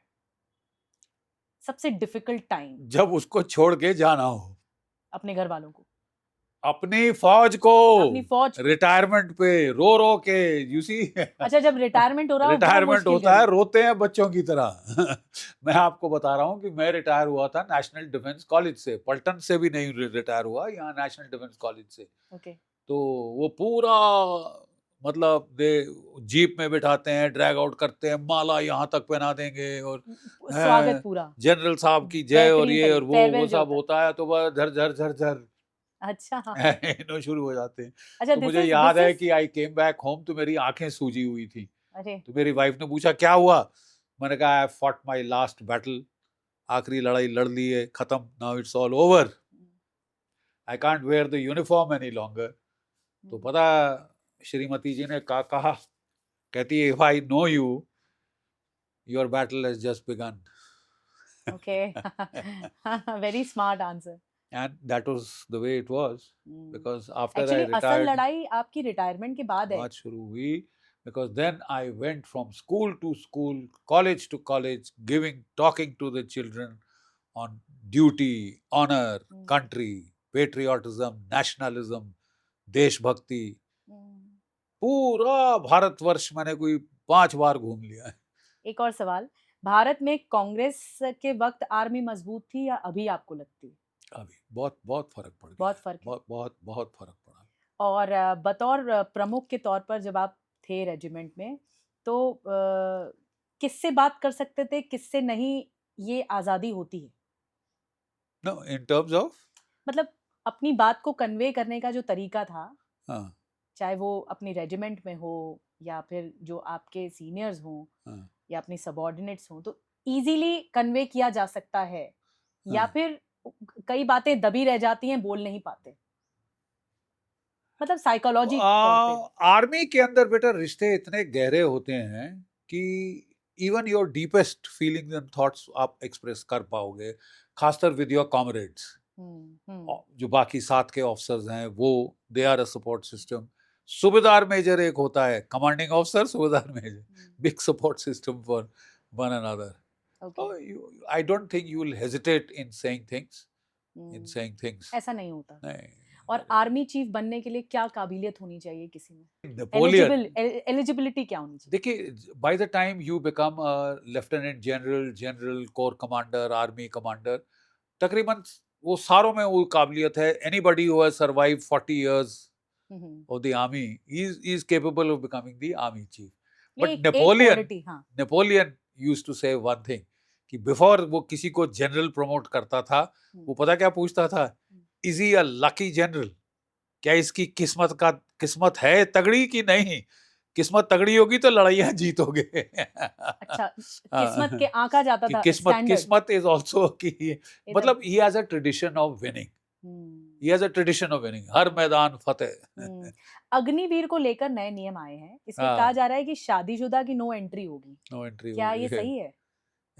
सबसे डिफिकल्ट टाइम? जब उसको छोड़ के जाना हो अपने घर वालों को, अपनी फौज को, रिटायरमेंट पे रो के. You see. अच्छा, जब रिटायरमेंट हो रहा रिटायरमेंट होता है, रोते हैं बच्चों की तरह. मैं आपको बता रहा हूँ कि मैं रिटायर हुआ था नेशनल डिफेंस कॉलेज से, पलटन से भी नहीं रिटायर हुआ, यहाँ नेशनल डिफेंस कॉलेज से. तो वो पूरा मतलब जीप में बिठाते हैं, ड्रैग आउट करते हैं, माला यहाँ तक पहना देंगे और स्वागत पूरा, जनरल साहब की जय और ये और वो सब होता है. तो बस झर झर झर झर अच्छा शुरू हो जाते हैं. अच्छा, तो मुझे याद है कि आई केम बैक होम तो मेरी आंखें सूजी हुई थी. तो मेरी वाइफ ने पूछा क्या हुआ. मैंने कहा I fought my last battle, आखिरी लड़ाई लड़ ली है, खत्म, now it's all over, I can't wear the uniform any longer. तो पता श्रीमती जी ने कहा, कहती है if I know you, your battle has just begun. Okay, very smart answer. And that was the way it was, because after Actually, I retired, असल लड़ाई आपकी रिटायरमेंट के बाद है. बात शुरू हुई, because then I went from school to school, college to college, talking to the children on duty, honor, country, patriotism, nationalism, देशभक्ति. पूरा भारतवर्ष मैंने कोई 5 बार घूम लिया है. एक और सवाल, भारत में कांग्रेस के वक्त आर्मी मजबूत थी या अभी आपको लगती है? अभी बहुत फर्क पड़ गया. बहुत फर्क, बहुत फर्क पड़ा. और बतौर प्रमुख के तौर पर जब आप थे रेजिमेंट में, तो किससे बात कर सकते थे, किससे नहीं, ये आज़ादी होती है? No, in terms of मतलब अपनी बात को कन्वे करने का जो तरीका था, हाँ चाहे वो अपनी रेजिमेंट में हो या फिर जो आपके सीनियर्स हों हाँ या अपनी सबॉर्डिनेट्स हों, तो इजीली कन्वे किया जा सकता है, या हाँ फिर कई बातें दबी रह जाती हैं, बोल नहीं पाते, मतलब साइकोलॉजी तौर पे। आर्मी के अंदर बेटा रिश्ते इतने गहरे होते हैं कि even your deepest feelings and thoughts आप एक्सप्रेस कर पाओगे, खासकर विद योर कॉमरेड्स। जो बाकी साथ के ऑफिसर्स हैं वो they are a support system. Subedar major एक होता है, commanding officer subedar major, big support system for one another. I don't think you will hesitate in saying things. ऐसा नहीं होता। नहीं, और आर्मी चीफ बनने के लिए क्या काबिलियत होनी चाहिए किसी में? नेपोलियन, एलिजिबिलिटी क्या होनी चाहिए? देखिए by the time you become lieutenant general, general, core commander, army commander, तकरीबन वो सारों में वो काबिलियत है। Anybody who has survive 40 years of the army is capable of becoming the army chief. ये But एक Napoleon quality, हाँ। Napoleon used to say one thing कि बिफोर वो किसी को जनरल प्रमोट करता था, वो पता क्या पूछता था? Is he a lucky general? क्या इसकी किस्मत है तगड़ी कि नहीं? किस्मत तगड़ी होगी तो लड़ाइयां जीतोगे। अच्छा, किस्मत के आंका जाता कि था किस्मत स्टैंडर्ड। इज ऑल्सो कि मतलब he has a tradition of winning, he has a tradition of winning, हर मैदान फतेह। अग्निवीर को लेकर नए नियम आए हैं, इसमें हाँ, कहा जा रहा है कि शादीशुदा की नो एंट्री होगी। नो एंट्री क्या होगी। ये सही है?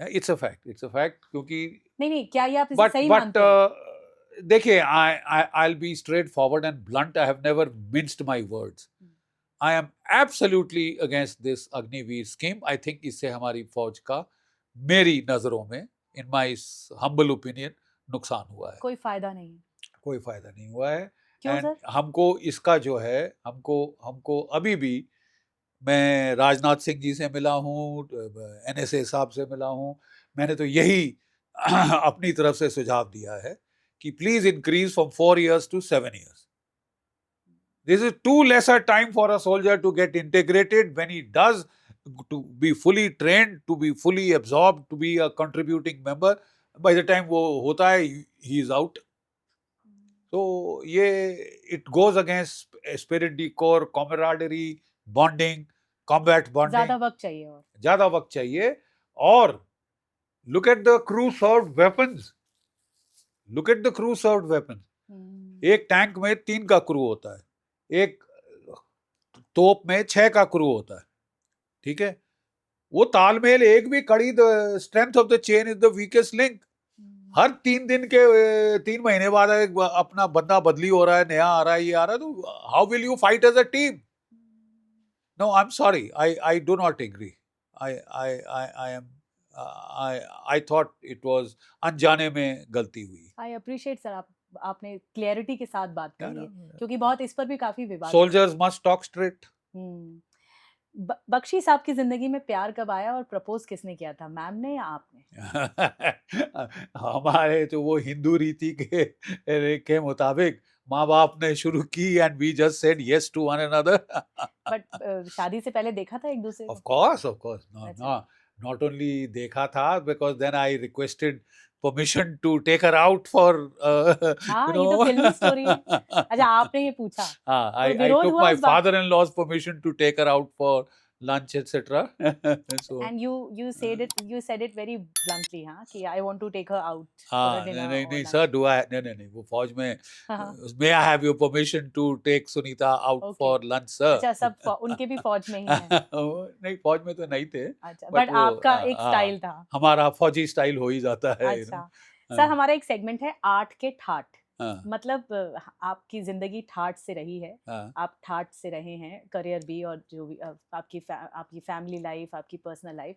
इट्स अ फैक्ट क्योंकि नहीं, क्या ये आप इसे बट सही मानते हैं? देखिए I will be straight forward and blunt, I have never minced my words. I am absolutely against this Agniveer scheme. I think इससे हमारी फौज का, मेरी नजरों में, इन माय हम्बल ओपिनियन, नुकसान हुआ है। कोई फायदा नहीं है। कोई फायदा नहीं हुआ है। क्यों एंड सर? हमको इसका जो है, हमको अभी भी, मैं राजनाथ सिंह जी से मिला हूँ, NSA साहब से मिला हूँ, मैंने तो यही अपनी तरफ से सुझाव दिया है कि please increase from 4 years to 7 years. This is too lesser time for a soldier to get integrated when he does, to be fully trained, to be fully absorbed, to be a contributing member. By the time वो होता है, he is out. तो ये it goes against spirit de corps, camaraderie, bonding, combat bonding. ज्यादा वक्त चाहिए और ज्यादा वक्त चाहिए। और look at the crew served weapons. Look at the crew served weapons. एक टैंक में 3 का क्रू होता है, एक तोप में 6 का क्रू होता है, ठीक है? वो तालमेल, एक भी कड़ी, strength of the chain is the weakest link. हर 3 दिन के 3 महीने बाद एक अपना बंदा बदली हो रहा है, नया आ रहा है, ये आ रहा है, तो how will you fight as a team? No, I am sorry, I do not agree. I am I thought it was अनजाने में गलती हुई। आई अप्रिशिएट सर, आपने क्लियरिटी के साथ बात करी है, क्योंकि बहुत इस पर भी काफी विवाद है। Soldiers must talk straight. Bakshi साहब की जिंदगी में प्यार कब आया और प्रपोज किसने किया था, मैम ने या आपने? हमारे तो वो हिंदू रीति के मुताबिक माँ बाप ने शुरू की, and we just said yes to one another. But शादी से पहले देखा था एक दूसरे को? ऑफ कोर्स अच्छा। नॉट ओनली देखा था, because then I requested permission to take her out for हाँ, ये तो फिल्मी स्टोरी है। अच्छा, आपने ये पूछा? हाँ, कोई I विरोध took हुआ my उस बात पे? father-in-law's permission to take her out for lunch, etc. So And you said it very bluntly, हाँ, कि I want to take her out for a हाँ, dinner नहीं or नहीं lunch. सर, do I नहीं वो फौज में, हाँ, may I have your permission to take Sunita out okay. for lunch, sir? अच्छा, सब उनके भी फौज में ही हैं। नहीं, फौज में तो नहीं थे, अच्छा, बट बट वो आपका एक स्टाइल था। हमारा फौजी स्टाइल हो ही जाता है, अच्छा सर, हमारा एक सेगमेंट है आर्ट के ठाठ। हाँ, मतलब आपकी जिंदगी ठाठ से रही है, हाँ, आप ठाठ से रहे हैं, करियर भी और जो भी आपकी फैमिली लाइफ, आपकी पर्सनल लाइफ।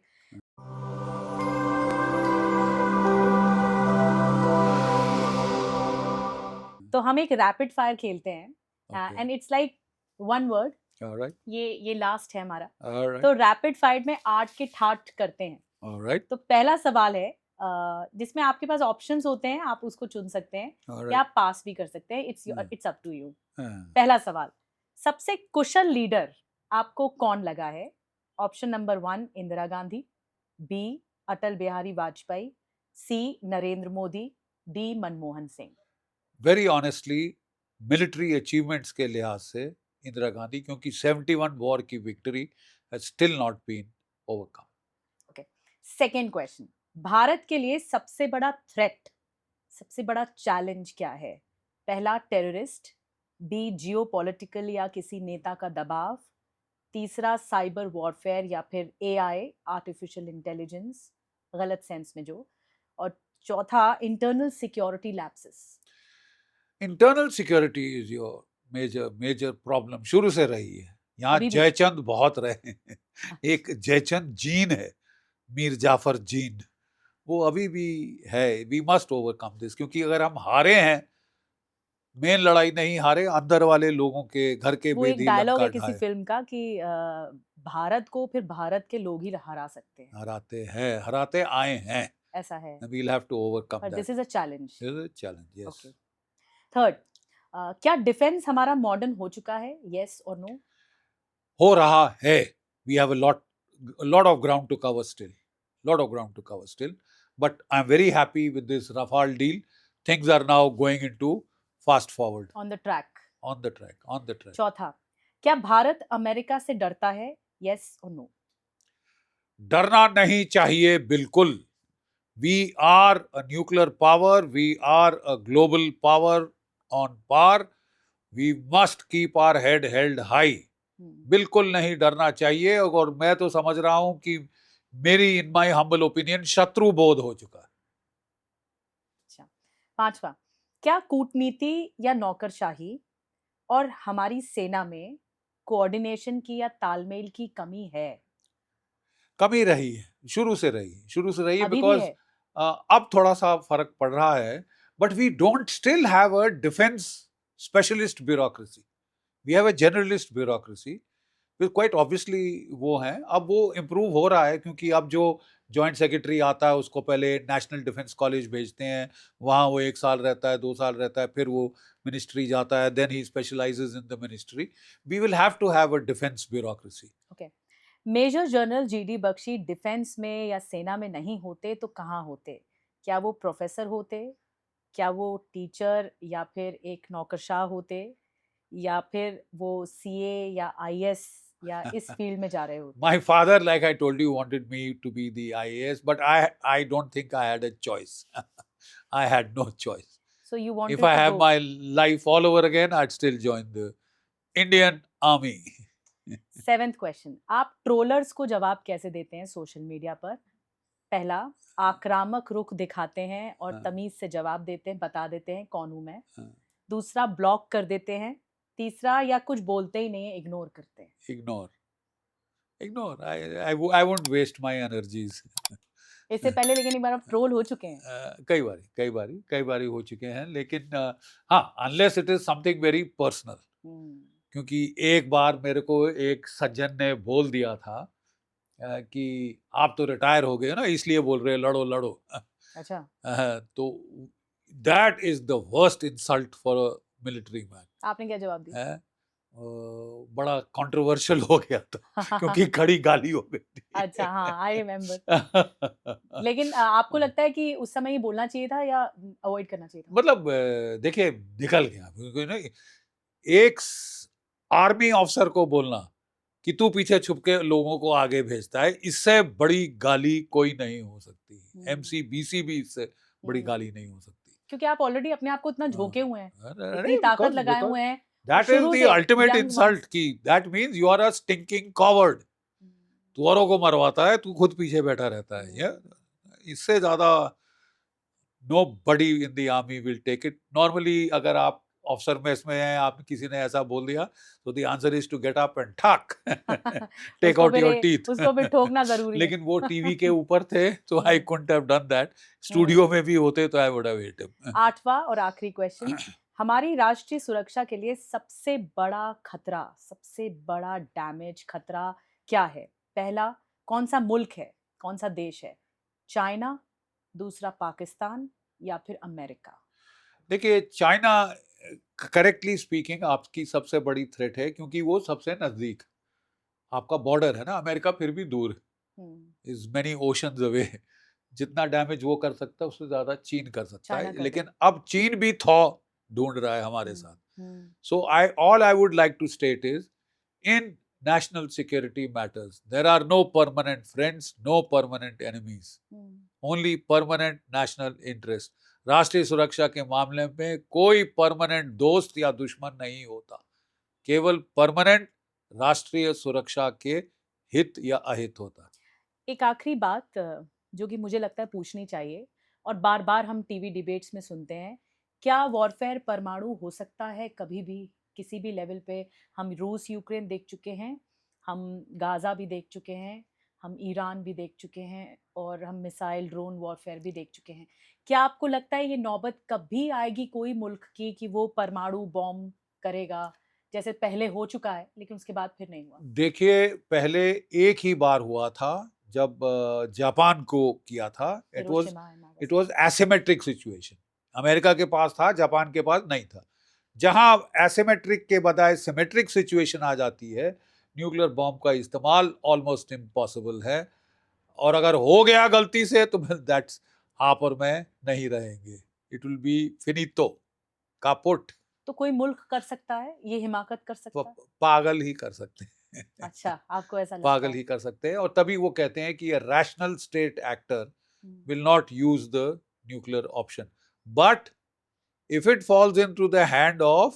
तो हम एक रैपिड फायर खेलते हैं, Okay. And it's like one word. all right, ये लास्ट है हमारा। all right, तो रैपिड फायर में आर्ट के ठाठ करते हैं। all right, तो पहला सवाल है, जिसमें आपके पास ऑप्शंस होते हैं, आप उसको चुन सकते हैं all या right. आप पास भी कर सकते हैं। It's Hmm. It's up to you. हाँ, पहला सवाल, सबसे कुशल लीडर आपको कौन लगा है? Option number 1 Indira Gandhi, B Atal Bihari Vajpayee, C Narendra Modi, D Manmohan Singh? Very honestly military achievements के लिहाज से इंदिरा गांधी, क्योंकि 71 वॉर की victory has still not been overcome. Okay, second question, Bharat के लिए सबसे बड़ा थ्रेट, सबसे बड़ा चैलेंज क्या है? पहला टेररिस्ट, बी जियोपॉलिटिकल या किसी नेता का दबाव, तीसरा साइबर वॉरफेयर या फिर एआई आर्टिफिशियल इंटेलिजेंस गलत सेंस में जो, और चौथा internal security lapses. Internal security is your major problem, शुरू से रही है. यहाँ अभी भी? जयचंद बहुत रहे हैं. एक जयचंद जीन है, मीर जाफर जीन, वो अभी भी है. वी मस्ट ओवरकम दिस, क्योंकि अगर हम हारे हैं, मेन लड़ाई नहीं हारे, अंदर वाले लोगों के घर के वो एक बेदी डायलॉग लंका है किसी ढाए. फिल्म का कि भारत को फिर भारत के लोग ही हरा सकते हैं, हराते हैं, हराते आए हैं. ऐसा है. We'll have to overcome पर that. This is a challenge. This is a challenge, yes. Okay, third, क्या डिफेंस हमारा मॉडर्न हो चुका है, यस और नो? हो रहा है. We have a lot of ground to cover still. Lot of ground to cover still. But I'm very happy with this Rafale deal. Things are now going into fast forward. On the track. On the track, on the track. चौथा, क्या Bharat America से डरता है, yes और no? डरना नहीं चाहिए बिल्कुल. We are a nuclear power. We are a global power on par. We must keep our head held high. बिल्कुल नहीं डरना चाहिए. और मैं तो समझ रहा हूं कि मेरी इन माई हम्बल ओपिनियन शत्रु बोध हो चुका है. अच्छा, पांचवा, क्या कूटनीति या नौकरशाही और हमारी सेना में कोऑर्डिनेशन की या तालमेल की कमी है? कमी रही है, शुरू से रही है. अभी भी बिकॉज है? अब थोड़ा सा फर्क पड़ रहा है. But we don't still have a defence specialist bureaucracy. We have a generalist bureaucracy. Quite obviously वो है. अब वो इम्प्रूव हो रहा है, क्योंकि अब जो जॉइंट सेक्रेटरी आता है उसको पहले नेशनल डिफेंस कॉलेज भेजते हैं, वहाँ वो 1 साल रहता है, 2 साल रहता है, फिर वो मिनिस्ट्री जाता है, then he specialises in the ministry. We will have to have a defence bureaucracy. Okay, major general GD Bakshi defence में या सेना में नहीं होते तो कहाँ होते? क्या वो प्रोफेसर होते, क्या वो टीचर या फिर एक नौकरशाह होते, या फिर वो सीए या आईएएस या इस फील्ड में जा रहे होते? My father, like I told you, wanted me to be the IAS, but I don't think I had a choice. I had no choice. So you wanted If I to have go. my life all over again, I'd still join the Indian Army. Seventh question, आप trollers को जवाब कैसे देते हैं social media पर? पहला, आक्रामक रुख दिखाते हैं और हाँ. तमीज से जवाब देते हैं, बता देते हैं कौन हूं मैं. हाँ. दूसरा, ब्लॉक कर देते हैं. तीसरा, या कुछ बोलते ही नहीं है, इग्नोर करते हैं. Ignore. I won't waste my energies. इससे पहले लेकिन एक बार आप ट्रोल हो चुके हैं. कई बारी हो चुके हैं, लेकिन हाँ, unless it is something very personal. क्योंकि एक बार मेरे को एक सज्जन ने बोल दिया था कि आप तो रिटायर हो गए ना, इसलिए बोल रहे लड़ो लड़ो. अच्छा, तो that is the worst insult for a military man. आपने क्या जवाब दिया? बड़ा कंट्रोवर्शियल हो गया था, क्योंकि खड़ी गाली हो गई थी. अच्छा, हाँ, आई रिमेम्बर. लेकिन आपको लगता है कि उस समय ये बोलना चाहिए था या अवॉइड करना चाहिए था? मतलब देखिए, निकल गया. क्योंकि ना, एक आर्मी ऑफिसर को बोलना कि तू पीछे छुप के लोगों को आगे भेजता है, इससे बड़ी गाली कोई नहीं हो सकती. एमसी बीसी भी इससे बड़ी गाली नहीं हो सकती. क्योंकि आप ऑलरेडी अपने आप को इतना झोंके हुए हैं, अरे, इतनी ताकत लगाए हुए हैं. That is शुरू the से ultimate young insult. ones. कि that means you are a stinking coward. तू औरों को मरवाता है, तू खुद पीछे बैठा रहता है. इससे ज्यादा nobody in the army will take it. Normally अगर आप ऑफिसर मेस में हैं, आप किसी ने ऐसा बोल दिया, तो the answer is to get up and talk. Take out your teeth. उसको भी ठोकना जरूरी है. लेकिन वो टीवी के ऊपर थे, तो I couldn't have done that. Studio में भी होते तो I would have hit him. आठवां और आखिरी क्वेश्चन, हमारी राष्ट्रीय सुरक्षा के लिए सबसे बड़ा खतरा, सबसे बड़ा डैमेज खतरा क्या है? पहला, कौन सा मुल्क है, कौन सा देश है? चाइना, दूसरा पाकिस्तान, या फिर अमेरिका? देखिए, चाइना करेक्टली स्पीकिंग आपकी सबसे बड़ी थ्रेट है, क्योंकि वो सबसे नजदीक आपका बॉर्डर है ना. अमेरिका फिर भी दूर, इज मेनी ओशंस अवे. जितना डैमेज वो कर सकता है उससे ज्यादा चीन कर सकता चाइना है, कर लेकिन देगा। अब चीन भी थॉ ढूंढ रहा है हमारे हम्म, साथ. हम्म, So all I would like to state is, in national security matters, there are no permanent friends, no permanent enemies, hmm, only permanent national interest. राष्ट्रीय सुरक्षा के मामले में कोई परमानेंट दोस्त या दुश्मन नहीं होता, केवल परमानेंट राष्ट्रीय सुरक्षा के हित या अहित होता. एक आखिरी बात जो कि मुझे लगता है पूछनी चाहिए, और बार बार हम टीवी डिबेट्स में सुनते हैं, क्या वॉरफेयर परमाणु हो सकता है कभी भी, किसी भी लेवल पे? हम रूस यूक्रेन देख चुके हैं, हम गाज़ा भी देख चुके हैं, हम ईरान भी देख चुके हैं, और हम मिसाइल ड्रोन वॉरफेयर भी देख चुके हैं. क्या आपको लगता है ये नौबत कभी आएगी कोई मुल्क की कि वो परमाणु बॉम्ब करेगा, जैसे पहले हो चुका है लेकिन उसके बाद फिर नहीं हुआ? देखिए, पहले एक ही बार हुआ था जब जापान को किया था. Hiroshima and it Nagasaki. Was asymmetric situation. America के पास था, जापान के पास नहीं था. जहां एसिमेट्रिक के बजाय सिमेट्रिक सिचुएशन आ जाती है, न्यूक्लियर बॉम्ब का इस्तेमाल ऑलमोस्ट इम्पॉसिबल है. और अगर हो गया गलती से तो दैट्स आप और मैं नहीं रहेंगे. It will be finito, kaput. तो कोई मुल्क कर सकता है, ये हिमाकत कर सकता है? पागल ही कर सकते हैं. अच्छा, आपको ऐसा लगता पागल है? ही कर सकते हैं. और तभी वो कहते हैं कि rational state actor hmm, will not use the nuclear option. But if it falls into the hand of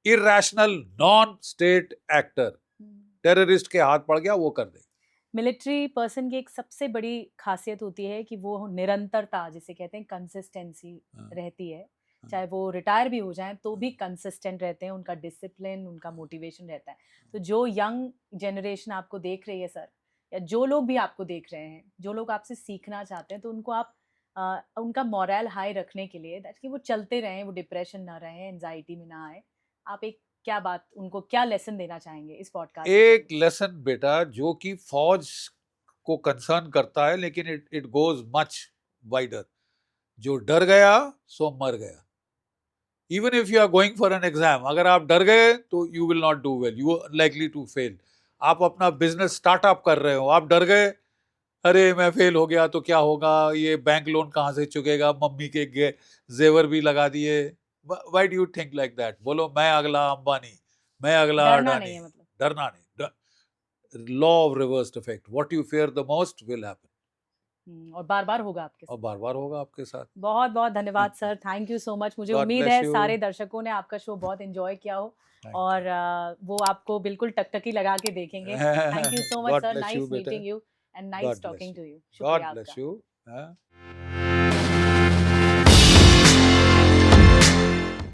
irrational non-state actor, hmm. terrorist के हाथ पड़ गया, वो कर देगा. मिलिट्री पर्सन की एक सबसे बड़ी खासियत होती है कि वो निरंतरता, जिसे कहते हैं कंसिस्टेंसी, हाँ, रहती है. हाँ. चाहे वो रिटायर भी हो जाएं तो भी कंसिस्टेंट रहते हैं, उनका डिसिप्लिन, उनका मोटिवेशन रहता है. तो जो यंग जनरेशन आपको देख रही है सर, या जो लोग भी आपको देख रहे हैं, जो लोग आपसे सीखना चाहते हैं, तो उनको आप उनका मोरल हाई रखने के लिए, कि वो चलते रहें, वो डिप्रेशन ना रहें, एंजाइटी में ना आए, आप एक क्या बात, उनको क्या लेसन देना चाहेंगे इस पॉडकास्ट के एक जरिए? लेसन बेटा जो कि फौज को कंसर्न करता है, लेकिन इट गोज मच वाइडर. जो डर गया सो मर गया. Even if you are going for an exam, अगर आप डर गए तो you will not do well, you are likely to fail. आप अपना बिजनेस स्टार्टअप कर रहे हो, आप डर गए, अरे मैं फेल हो गया तो क्या होगा, ये बैंक लोन कहाँ से चुकेगा, मम्मी के जेवर भी लगा दिए. Why do you think like that? बोलो मैं अगला अंबानी, मैं अगला डरना अडानी. नहीं है मतलब. डरना नहीं. Law of reversed effect, what you fair the most will happen. और बार बार होगा आपके और साथ. बार बार होगा आपके साथ. बहुत बहुत धन्यवाद sir, thank you so much. मुझे गॉड उम्मीद ब्लेस है यू. सारे दर्शकों ने आपका शो बहुत एंजॉय किया हो, और वो आपको बिल्कुल टकटकी लगा के देखेंगे. Thank you so much god sir, bless you nice बेटा. Meeting you and nice god bless talking you. To you. शुक्रिया गॉड आपका. Bless you.